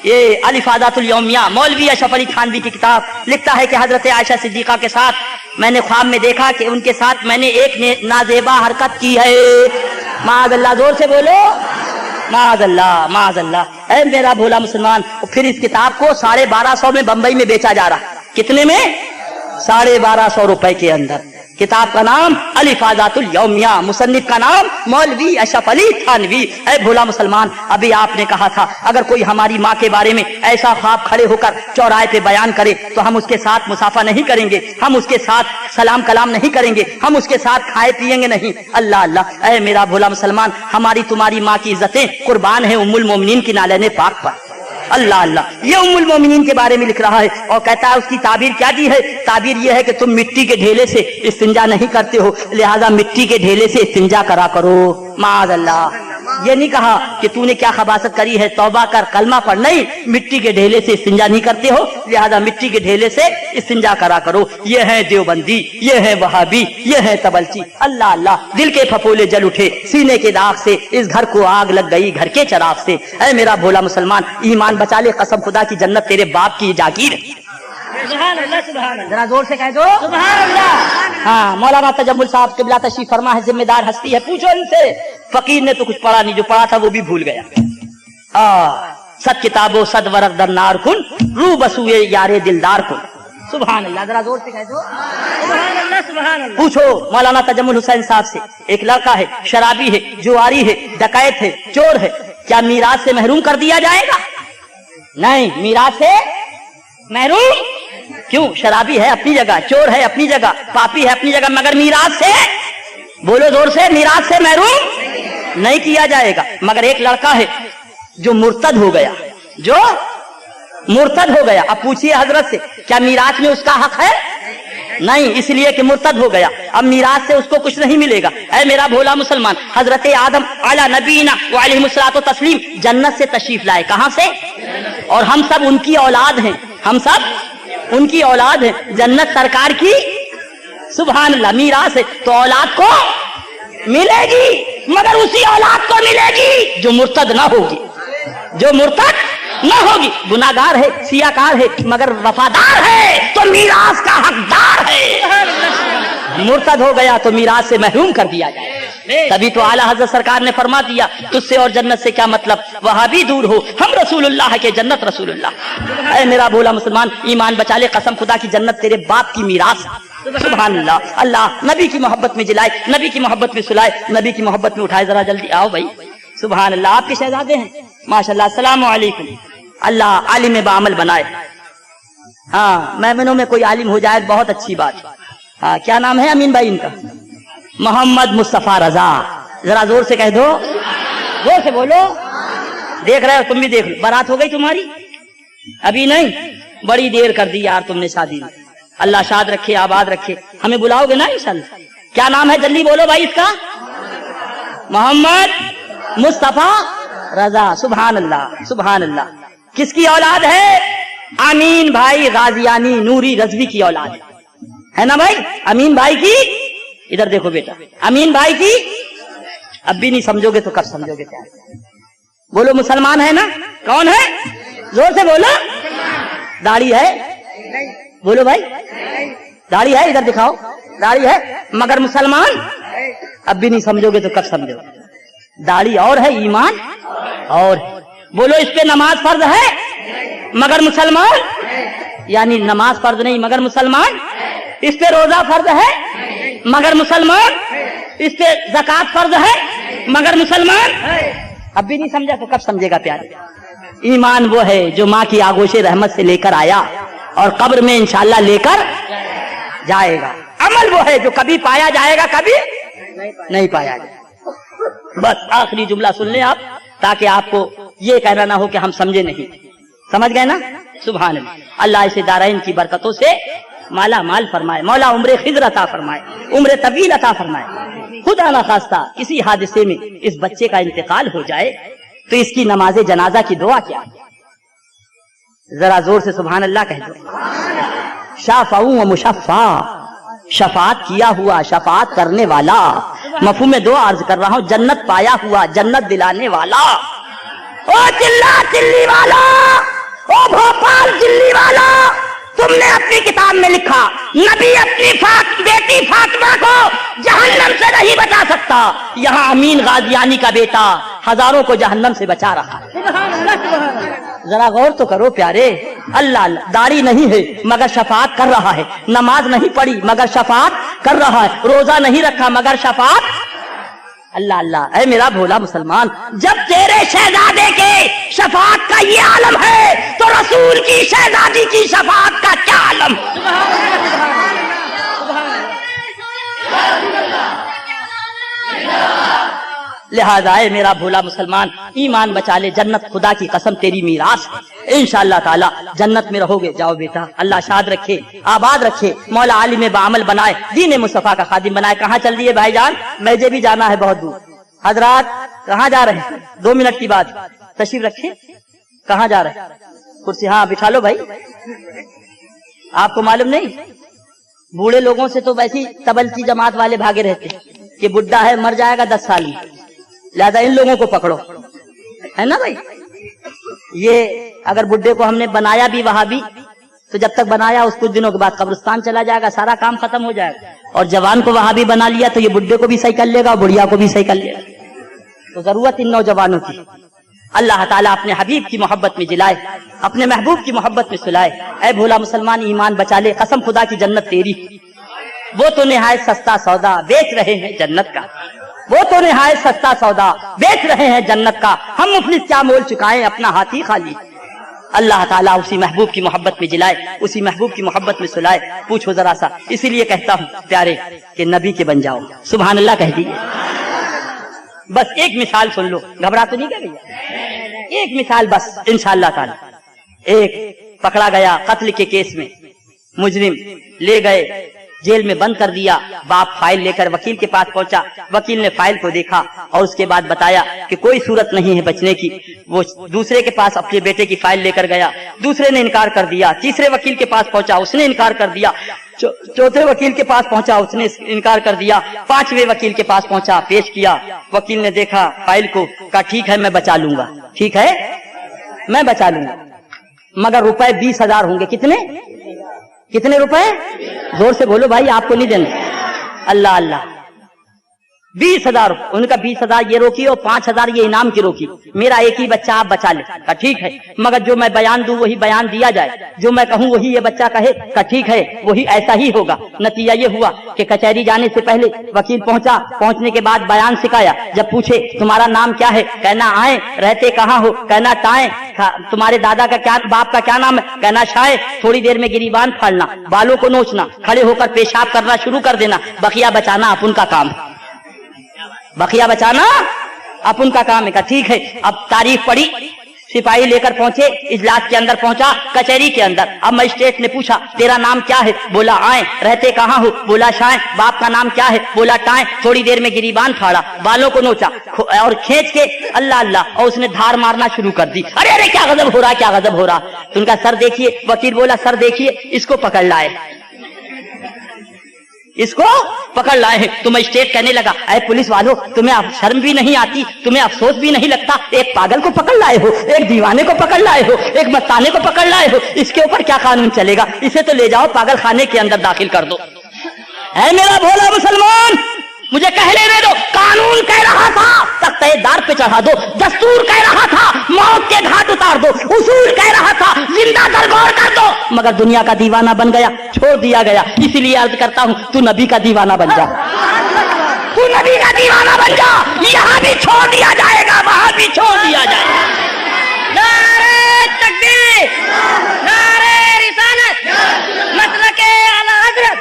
Speaker 1: ये अल-इफ़ादातुल यौमिया मौलवी अशरफ अली थानवी की किताब लिखता है कि हजरत आयशा सिद्दीका के साथ मैंने ख्वाब में देखा कि उनके साथ मैंने एक नाजेबा हरकत की है। माअज़ल्लाह, जोर से बोलो माअज़ल्लाह माअज़ल्लाह। ऐ मेरा भोला मुसलमान। फिर इस किताब को 1250 में बंबई में बेचा जा रहा। कितने में? 1250 रुपए के अंदर। किताब का नाम अल-इफ़ादातुल यौमिया, मुसन्निफ का नाम मौलवी अशरफ अली थानवी। ऐ भोला मुसलमान, अभी आपने कहा था अगर कोई हमारी माँ के बारे में ऐसा ख्वाब खड़े होकर चौराहे पे बयान करे तो हम उसके साथ मुसाफा नहीं करेंगे, हम उसके साथ सलाम कलाम नहीं करेंगे, हम उसके साथ खाए पिएंगे नहीं। अल्लाह अल्लाह। ऐ मेरा भोला मुसलमान, हमारी तुम्हारी माँ की इज्जतें कुर्बान है उम्मुल मोमिनीन की नालने पाक पर। अल्लाह अल्लाह। ये उम्मुल मोमिनीन के बारे में लिख रहा है और कहता है उसकी ताबीर क्या दी है? ताबीर ये है कि तुम मिट्टी के ढेले से इस्तिंजा नहीं करते हो, लिहाजा मिट्टी के ढेले से इस्तिंजा करा करो। माअज़ल्लाह। ये नहीं कहा कि तूने क्या खबासत करी है, तौबा कर, कलमा पढ़। नहीं, मिट्टी के ढेले से इस्तिंजा नहीं करते हो, लिहाजा मिट्टी के ढेले से इस्तिंजा करा करो। ये है देवबंदी, ये है वहाबी, ये है तबलची। अल्लाह अल्लाह। दिल के फफोले जल उठे सीने के दाग से, इस घर को आग लग गई घर के चराग से। ऐ मेरा भोला मुसलमान, ईमान बचा ले, कसम खुदा की जन्नत तेरे बाप की जागीर है। सुभान अल्लाह, सुभान अल्लाह। जरा जोर से कह दो सुभान अल्लाह। हाँ, मौलाना तजम्मुल साहब किबला तशरीफ फरमा है, जिम्मेदार हस्ती है, पूछो इनसे। फकीर ने तो कुछ पढ़ा नहीं, जो पढ़ा था वो भी भूल गया। सद किताबो सद वरक दरनार कुन, रू बसुए यारे दिलदार कुन। सुभान अल्लाह। जरा जोर से कह दो सुभान अल्लाह, सुभान अल्लाह। पूछो मौलाना तजम्मुल हुसैन साहब से, एक लड़का है, शराबी है, जुआरी है, डकैत है, चोर है, क्या मीराथ से महरूम कर दिया जाएगा? नहीं, मीराथ से महरूम क्यों? शराबी है अपनी जगह, चोर है अपनी जगह, पापी है अपनी जगह, मगर मीराथ से, बोलो जोर से, मीराथ से महरूम नहीं किया जाएगा। मगर एक लड़का है जो मुर्तद हो गया, जो मुर्तद हो गया। अब पूछिए हजरत से, क्या मीराथ में उसका हक है? नहीं, इसलिए कि मुर्तद हो गया, अब मीराथ से उसको कुछ नहीं मिलेगा। ऐ मेरा भोला मुसलमान, हजरत आदम अला नबीना व अलैहिस्सलातु तस्लीम जन्नत से तशरीफ लाए। कहां से? और हम सब उनकी औलाद हैं, हम सब उनकी औलाद है, जन्नत सरकार की। सुभान अल्लाह। मीराथ है तो औलाद को मिलेगी, मगर उसी औलाद को मिलेगी जो मुर्तद ना होगी, जो मुर्तद ना होगी। गुनाहगार है, सियाकार है, मगर वफादार है तो मीराथ का हकदार है। मुर्तद हो गया तो मीराथ से महरूम कर दिया जाए। तभी तो आला हज़रत सरकार ने फरमा दिया, तुझसे और जन्नत से क्या मतलब, वहां भी दूर हो, हम रसूलुल्लाह के, जन्नत रसूलुल्लाह। ऐ मेरा भोला मुसलमान, ईमान बचा ले, कसम खुदा की जन्नत तेरे बाप की मीराथ। सुभान अल्लाह। अल्लाह नबी की मोहब्बत में जिलाए, नबी की मोहब्बत में सुलाए, नबी की मोहब्बत में उठाए। जरा जल्दी आओ भाई। सुभान अल्लाह। आपके शहजादे हैं, माशाल्लाह, अस्सलाम वालेकुम। अल्लाह आलिम बामल बनाए। हाँ, मेहमानों में कोई आलिम हो जाए बहुत अच्छी बात। हाँ, क्या नाम है अमीन भाई इनका? मोहम्मद मुस्तफा रजा। जरा जोर से कह दो, जोर से बोलो। देख रहे हो, तुम भी देख लो। बारात हो गई तुम्हारी? अभी नहीं, बड़ी देर कर दी यार तुमने शादी में। अल्लाह शाद रखे, आबाद रखे। हमें बुलाओगे ना इंशाल्लाह? क्या नाम है जल्दी बोलो भाई इसका? मोहम्मद मुस्तफा रजा। सुभान अल्लाह, सुभान अल्लाह। किसकी औलाद है? अमीन भाई गाजियानी नूरी रजवी की औलाद है ना भाई? अमीन भाई की, इधर देखो बेटा, अमीन भाई की। अब भी नहीं समझोगे तो कब समझोगे? क्या बोलो, मुसलमान है ना? कौन है? जोर से बोलो। दाढ़ी है? बोलो भाई, दाढ़ी है? इधर दिखाओ, दाढ़ी है मगर मुसलमान? अब भी नहीं समझोगे तो कब समझोगे? दाढ़ी और है, ईमान और। बोलो, इस पे नमाज फर्ज है मगर मुसलमान, यानी नमाज फर्ज नहीं मगर मुसलमान। इस पे रोजा फर्ज है मगर मुसलमान। इस पे ज़कात फर्ज है मगर मुसलमान। अब भी नहीं समझा तो कब समझेगा प्यारे? ईमान वो है जो माँ की आगोशे रहमत से लेकर आया और कब्र में इंशाल्लाह लेकर जाएगा। अमल वो है जो कभी पाया जाएगा, कभी नहीं पाया जाएगा। बस आखिरी जुमला सुन ले आप, ताकि आपको ये कहना ना हो कि हम समझे नहीं। समझ गए ना? सुभान अल्लाह। अल्लाह इसे दारैन की बरकतों से माला माल फरमाए। मौला उम्र खिज़र अता फरमाए, उम्र तवील अता फरमाए। खुदा ना खास्ता किसी हादसे में इस बच्चे का इंतकाल हो जाए तो इसकी नमाज जनाजा की दुआ क्या? जरा जोर से सुभान अल्लाह कह दो। शाफाऊ व मुशफ़ा, शफात किया हुआ, शफात करने वाला। मफहूम दुआ अर्ज कर रहा हूँ, जन्नत पाया हुआ, जन्नत दिलाने वाला। ओ चिल्ला चिल्ली वाला, ओ भोपाल चिल्ली वाला, तुमने अपनी किताब में लिखा नबी अपनी बेटी फातिमा को जहन्नम से नहीं बचा सकता। यहाँ अमीन गाजियानी का बेटा हजारों को जहन्नम से बचा रहा है। जरा गौर तो करो प्यारे। अल्लाह दाढ़ी नहीं है मगर शफात कर रहा है, नमाज नहीं पढ़ी मगर शफात कर रहा है, रोजा नहीं रखा मगर शफात। अल्लाह अल्लाह, ऐ मेरा भोला मुसलमान, जब तेरे शहजादे के शफात का ये आलम है तो रसूल की शहजादी की शफात का क्या आलम? लिहाजा है मेरा भोला मुसलमान, ईमान बचा ले, जन्नत खुदा की कसम तेरी मीरास है। इंशाअल्लाह ताला जन्नत में रहोगे। जाओ बेटा, अल्लाह शाद रखे, आबाद रखे, मौला आलिम बामल बनाए, दीन मुस्तफा का खादिम बनाए। कहाँ चल दिए भाईजान? मुझे भी जाना है बहुत दूर। हजरात कहाँ जा रहे हैं? 2 मिनट की बात, तशरीफ रखे। कहाँ जा रहे हैं? कुर्सी, हाँ बिठा लो भाई। आपको मालूम नहीं, बूढ़े लोगों से तो वैसी तबल की जमात वाले भागे रहते कि बुढ़ा है मर जाएगा 10 साल में, लिहाजा इन लोगों को पकड़ो, है ना भाई? ये अगर बुढ़े को हमने बनाया भी वहाबी तो जब तक बनाया उस कुछ दिनों के बाद कब्रिस्तान चला जाएगा, सारा काम खत्म हो जाएगा। और जवान को वहाबी बना लिया तो ये बुढ़े को भी सही कर लेगा और बुढ़िया को भी सही कर लेगा। तो जरूरत इन नौजवानों की, अल्लाह ताला अपने हबीब की मोहब्बत में जिलाए, अपने महबूब की मोहब्बत में सुलाए। ऐ भोला मुसलमान, ईमान बचा ले, कसम खुदा की जन्नत तेरी। वो तो निहायत सस्ता सौदा बेच रहे हैं जन्नत का, वो तो निहायत सस्ता सौदा बेच रहे हैं जन्नत का। हम मुफलिस क्या मोल चुकाएं, अपना हाथी खाली। अल्लाह ताला उसी महबूब की मोहब्बत में जिलाए, उसी महबूब की मोहब्बत में सुलाए। पूछो जरा सा, इसीलिए कहता हूँ प्यारे कि नबी के बन जाओ। सुभान अल्लाह कह दीजिए। बस एक मिसाल सुन लो, घबरा तो नहीं गए भैया? एक मिसाल बस, इंशाअल्लाह ताला। एक पकड़ा गया कत्ल के केस में, मुजरिम ले गए, जेल में बंद कर दिया। बाप फाइल लेकर वकील के पास पहुंचा, वकील ने फाइल को देखा और उसके बाद बताया कि कोई सूरत नहीं है बचने की। वो दूसरे के पास अपने बेटे की फाइल लेकर गया, दूसरे ने इनकार कर दिया। तीसरे वकील के पास पहुंचा, उसने इनकार कर दिया। चौथे वकील के पास पहुंचा, उसने इनकार कर दिया। 5वें वकील के पास पहुंचा, पेश किया। वकील ने देखा फाइल को, कहा ठीक है मैं बचा लूंगा, ठीक है मैं बचा लूंगा, मगर रुपए 20,000 होंगे। कितने कितने रुपए? जोर से बोलो भाई, आपको नहीं देंगे। अल्लाह अल्लाह, 20,000 रुपए। उनका 20,000 ये रोकी और 5,000 ये इनाम की रोकी। मेरा एक ही बच्चा आप बचा ले। कहा ठीक है, मगर जो मैं बयान दूं वही बयान दिया जाए, जो मैं कहूं वही ये बच्चा कहे। कहा ठीक है, वही ऐसा ही होगा। नतीजा ये हुआ कि कचहरी जाने से पहले वकील पहुंचा, पहुंचने के बाद बयान सिखाया। जब पूछे तुम्हारा नाम क्या है, कहना आए, रहते कहाँ हो, कहना टाए, तुम्हारे दादा का क्या, बाप का क्या नाम है, कहना शाय। थोड़ी देर में गिरीबान फाड़ना, बालों को नोचना, खड़े होकर पेशाब करना शुरू कर देना, बकिया बचाना अपन का काम, बकिया बचाना अपन का काम है। कहा ठीक है। अब तारीख पड़ी, सिपाही लेकर पहुंचे, इजलास के अंदर पहुंचा, कचहरी के अंदर। अब मजिस्ट्रेट ने पूछा तेरा नाम क्या है, बोला आए, रहते कहाँ हो, बोला शाय, बाप का नाम क्या है, बोला टाए। थोड़ी देर में गिरीबान फाड़ा, बालों को नोचा और खींच के अल्लाह अल्लाह, और उसने धार मारना शुरू कर दी। अरे अरे क्या गजब हो रहा, क्या गजब हो रहा। तो उनका सर देखिए, वकील बोला सर देखिए, इसको पकड़ लाए, इसको पकड़ लाए हैं। तो मजिस्ट्रेट कहने लगा अरे पुलिस वालों, तुम्हें अब शर्म भी नहीं आती, तुम्हें अफसोस भी नहीं लगता, एक पागल को पकड़ लाए हो, एक दीवाने को पकड़ लाए हो, एक मस्ताने को पकड़ लाए हो, इसके ऊपर क्या कानून चलेगा, इसे तो ले जाओ पागल खाने के अंदर दाखिल कर दो। ऐ मेरा भोला मुसलमान, मुझे कह लेने दो, कानून कह रहा था तख्ते-ए-दार पे चढ़ा दो, दस्तूर कह रहा था मौत के घाट उतार दो, उसूल कह रहा था जिंदा दरबार कर दो, मगर दुनिया का दीवाना बन गया, छोड़ दिया गया। इसलिए अर्ज करता हूं तू नबी का दीवाना बन जा, तू नबी का दीवाना बन जा। यहां भी छोड़ दिया जाएगा, वहां भी छोड़ दिया जाएगा। नारे तकबीर, नारे रिसालत, मसलके आला हजरत,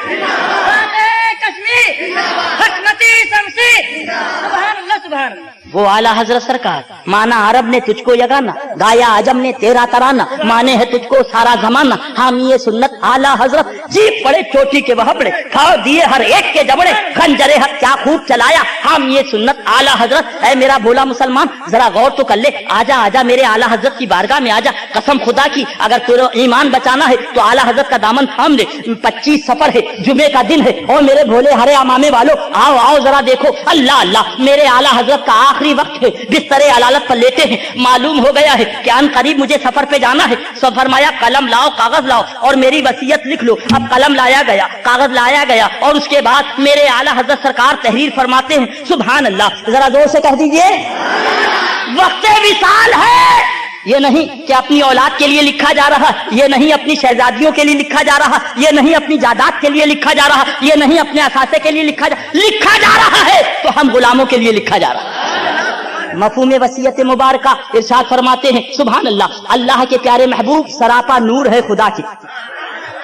Speaker 1: कश्मीर, हकमती शमशीर, सुभान अल्लाह सुभान अल्लाह। वो आला हजरत सरकार, माना अरब ने तुझको यगाना, गाया अजम ने तेरा तराना, माने है तुझको सारा जमाना, हामी ये सुन्नत आला हजरत। जीप पड़े चोटी के वहबड़े, खाओ दिए हर एक के जबड़े, खंजरे हक क्या खूब चलाया, हम ये सुन्नत आला हजरत। ऐ मेरा भोला मुसलमान जरा गौर तो कर ले, आजा आजा मेरे आला हजरत की बारगाह में आजा। कसम खुदा की अगर तेरा ईमान बचाना है तो आला हजरत का दामन थाम ले। 25 सफर है, जुमे का दिन है, और मेरे भोले हरे अमामे वालों आओ आओ जरा देखो, अल्लाह अल्लाह, मेरे आला हजरत का आखिरी वक्त है, बिस्तरे अलालत पर लेटे हैं। मालूम हो गया है कि अन करीब मुझे सफर पे जाना है। सो फरमाया कलम लाओ कागज लाओ और मेरी वसीयत लिख लो। अब कलम लाया गया, कागज लाया गया, और उसके बाद मेरे आला हजरत सरकार तहरीर फरमाते हैं, सुभान अल्लाह, जरा जोर से कह दीजिए, वक्त विसाल है। ये नहीं कि अपनी औलाद के लिए लिखा जा रहा, ये नहीं अपनी शहजादियों के लिए लिखा जा रहा, ये नहीं अपनी जायदाद के लिए लिखा जा रहा, ये नहीं अपने असासे के लिए लिखा जा रहा है तो हम गुलामों के लिए लिखा जा रहा है। मफहूम वसीयत मुबारका इरशाद फरमाते हैं, सुभान अल्लाह, अल्लाह के प्यारे महबूब सरापा नूर है खुदा के,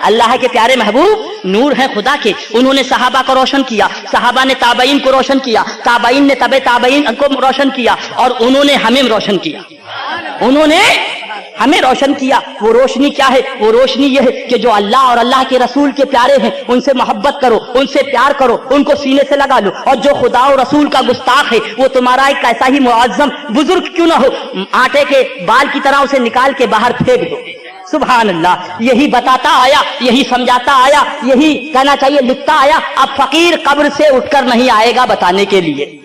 Speaker 1: अल्लाह के प्यारे महबूब नूर है खुदा के। उन्होंने सहाबा को रोशन किया, सहाबा ने ताबईन को रोशन किया, ताबईन ने तबे ताबईन को रोशन किया, और उन्होंने हमें रोशन किया, उन्होंने हमें रोशन किया। वो रोशनी क्या है? वो रोशनी ये है कि जो अल्लाह और अल्लाह के रसूल के प्यारे हैं उनसे मोहब्बत करो, उनसे प्यार करो, उनको सीने से लगा लो, और जो खुदा और रसूल का गुस्ताख है वो तुम्हारा एक कैसा ही मुअज्जम बुजुर्ग क्यों ना हो, आटे के बाल की तरह उसे निकाल के बाहर फेंक दो। सुभान अल्लाह, यही बताता आया, यही समझाता आया, यही कहना चाहिए लिखता आया। अब फकीर कब्र से उठकर नहीं आएगा बताने के लिए,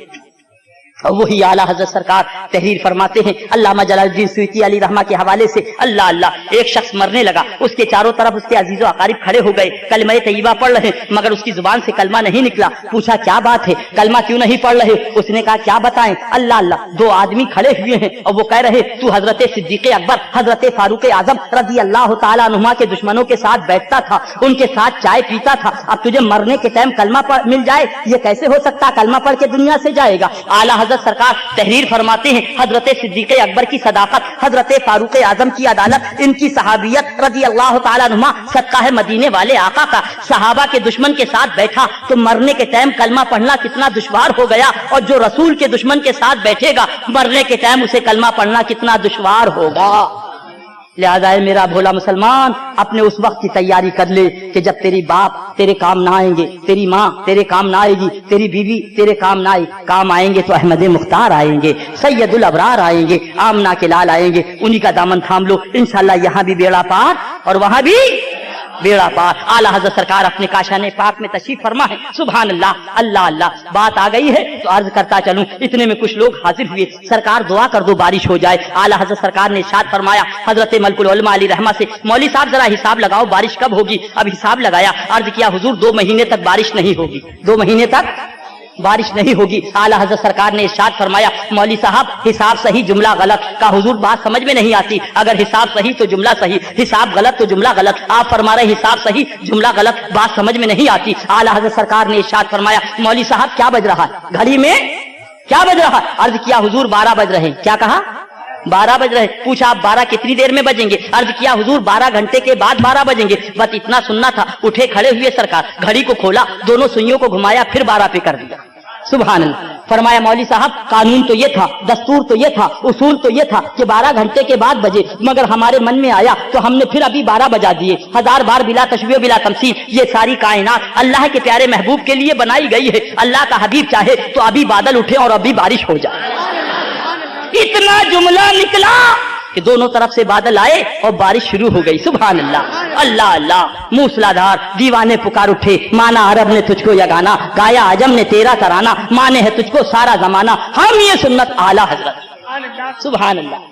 Speaker 1: और वही आला हजरत सरकार तहरीर फरमाते हैं अल्लामा जलालुद्दीन सुयूती अली रहमा के हवाले से। अल्लाह अल्लाह, एक शख्स मरने लगा, उसके चारों तरफ उसके अजीजो अकारिब खड़े हो गए, कलमा तैयबा पढ़ रहे, मगर उसकी जुबान से कलमा नहीं निकला। पूछा क्या बात है, कलमा क्यों नहीं पढ़ रहे? उसने कहा क्या बताएं अल्लाह अल्लाह, दो आदमी खड़े हुए हैं और वो कह रहे तू हजरत सिद्दीक अकबर, हजरत फारूक आजम रजी अल्लाह तआला अन्हुमा के दुश्मनों के साथ बैठता था, उनके साथ चाय पीता था, अब तुझे मरने के टाइम कलमा मिल जाए, ये कैसे हो सकता? कलमा पढ़ के दुनिया से जाएगा। आला हजरत सरकार तहरीर फरमाते हैं हजरत सिद्दीक अकबर की सदाकत, हजरत फारूक आजम की अदालत, इनकी सहाबियत रजी अल्लाह तआला अन्हुमा, सदका है मदीने वाले आका का। सहाबा के दुश्मन के साथ बैठा तो मरने के टाइम कलमा पढ़ना कितना दुश्वार हो गया, और जो रसूल के दुश्मन के साथ बैठेगा मरने के टाइम उसे कलमा पढ़ना कितना दुश्वार होगा। लिहाजा मेरा भोला मुसलमान अपने उस वक्त की तैयारी कर ले कि जब तेरी बाप तेरे काम ना आएंगे, तेरी माँ तेरे काम ना आएगी, तेरी बीवी तेरे काम ना आए, काम आएंगे तो अहमद मुख्तार आएंगे, सैयदुल अबरार आएंगे, आमना के लाल आएंगे, उन्हीं का दामन थाम लो, इंशाल्लाह यहाँ भी बेड़ा पार और वहां भी बेड़ा पार। आला हज़रत सरकार अपने काशाने पाक में तशरीफ फरमा है। सुभान अल्लाह, अल्लाह अल्लाह। बात आ गई है तो अर्ज करता चलूं, इतने में कुछ लोग हाजिर हुए, सरकार दुआ कर दो बारिश हो जाए। आला हज़रत सरकार ने इरशाद फरमाया हजरत मलकुल उलमा अली रहमा से, मौली साहब जरा हिसाब लगाओ बारिश कब होगी। अब हिसाब लगाया, अर्ज किया हुजूर 2 महीने तक बारिश नहीं होगी, 2 महीने तक بارش نہیں ہوگی. اعلیٰ حضرت سرکار نے ارشاد فرمایا مولوی صاحب حساب صحیح جملہ غلط. کا حضور بات سمجھ میں نہیں آتی, اگر حساب صحیح تو جملہ صحیح, حساب غلط تو جملہ غلط. آپ فرما رہے حساب صحیح جملہ غلط, بات سمجھ میں نہیں آتی. اعلیٰ حضرت سرکار نے ارشاد فرمایا مولوی صاحب کیا بج رہا ہے گھڑی میں, کیا بج رہا ہے؟ عرض کیا حضور 12 بج رہے ہیں. کیا کہا؟ 12 بج رہے. پوچھا آپ 12 کتنی دیر میں بجیں گے؟ عرض کیا حضور 12 گھنٹے کے بعد 12 بجیں گے. بس اتنا سننا تھا. اٹھے کھڑے ہوئے سرکار, گھڑی کو کھولا, دونوں سوئیوں کو گھمایا, پھر 12 پہ کر دیا. سبحان اللہ. فرمایا مولوی صاحب قانون تو یہ تھا, دستور تو یہ تھا, اصول تو یہ تھا کہ 12 گھنٹے کے بعد بجے, مگر ہمارے من میں آیا تو ہم نے پھر ابھی 12 بجا دیے. 1000 بار بلا تشبیہ بلا تمثیل. یہ ساری کائنات اللہ کے پیارے محبوب کے لیے بنائی گئی ہے. اللہ کا حبیب چاہے تو ابھی بادل اٹھے اور ابھی بارش ہو جائے. اتنا جملہ نکلا کہ دونوں طرف سے بادل آئے اور بارش شروع ہو گئی. سبحان اللہ. اللہ اللہ. موسلادھار دیوانے پکار اٹھے, مانا عرب نے تجھ کو یگانا, گایا عجم نے تیرا ترانہ, مانے ہے تجھ کو سارا زمانہ, ہم یہ سنت اعلیٰ حضرت. سبحان اللہ.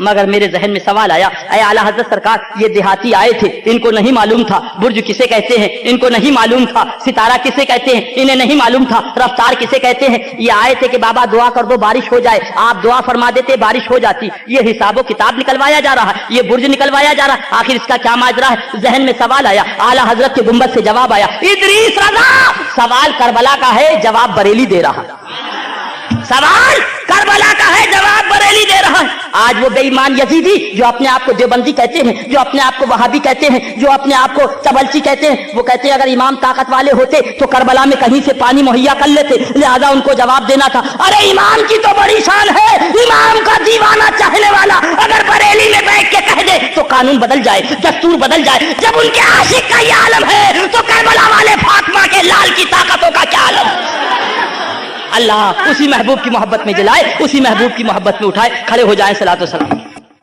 Speaker 1: مگر میرے ذہن میں سوال آیا, اے اعلیٰ حضرت سرکار یہ دیہاتی آئے تھے, ان کو نہیں معلوم تھا برج کسے کہتے ہیں, ان کو نہیں معلوم تھا ستارہ کسے کہتے ہیں, انہیں نہیں معلوم تھا رفتار کسے کہتے ہیں. یہ آئے تھے کہ بابا دعا کر دو بارش ہو جائے, آپ دعا فرما دیتے بارش ہو جاتی. یہ حساب و کتاب نکلوایا جا رہا ہے, یہ برج نکلوایا جا رہا ہے, آخر اس کا کیا ماجرا ہے؟ ذہن میں سوال آیا. اعلیٰ حضرت کے گنبد سے جواب آیا, ادریس رضا سوال کربلا کا ہے, جواب بریلی دے رہا. سوال کربلا کا ہے, جواب بریلی دے رہا ہے. آج وہ بے ایمان یزیدی جو اپنے آپ کو دیوبندی کہتے ہیں, جو اپنے آپ کو وہابی کہتے ہیں, جو اپنے آپ کو چبلچی کہتے ہیں, وہ کہتے ہیں اگر امام طاقت والے ہوتے تو کربلا میں کہیں سے پانی مہیا کر لیتے, لہذا ان کو جواب دینا تھا. ارے امام کی تو بڑی شان ہے, امام کا دیوانہ چاہنے والا اگر بریلی میں بیٹھ کے کہہ دے تو قانون بدل جائے, دستور بدل جائے. جب ان کے عاشق کا یہ عالم ہے تو کربلا والے فاطمہ کے لال کی طاقتوں کا کیا عالم. اللہ اسی محبوب کی محبت میں جلائے, اسی محبوب کی محبت میں اٹھائے. کھڑے ہو جائیں. صلاۃ و سلام.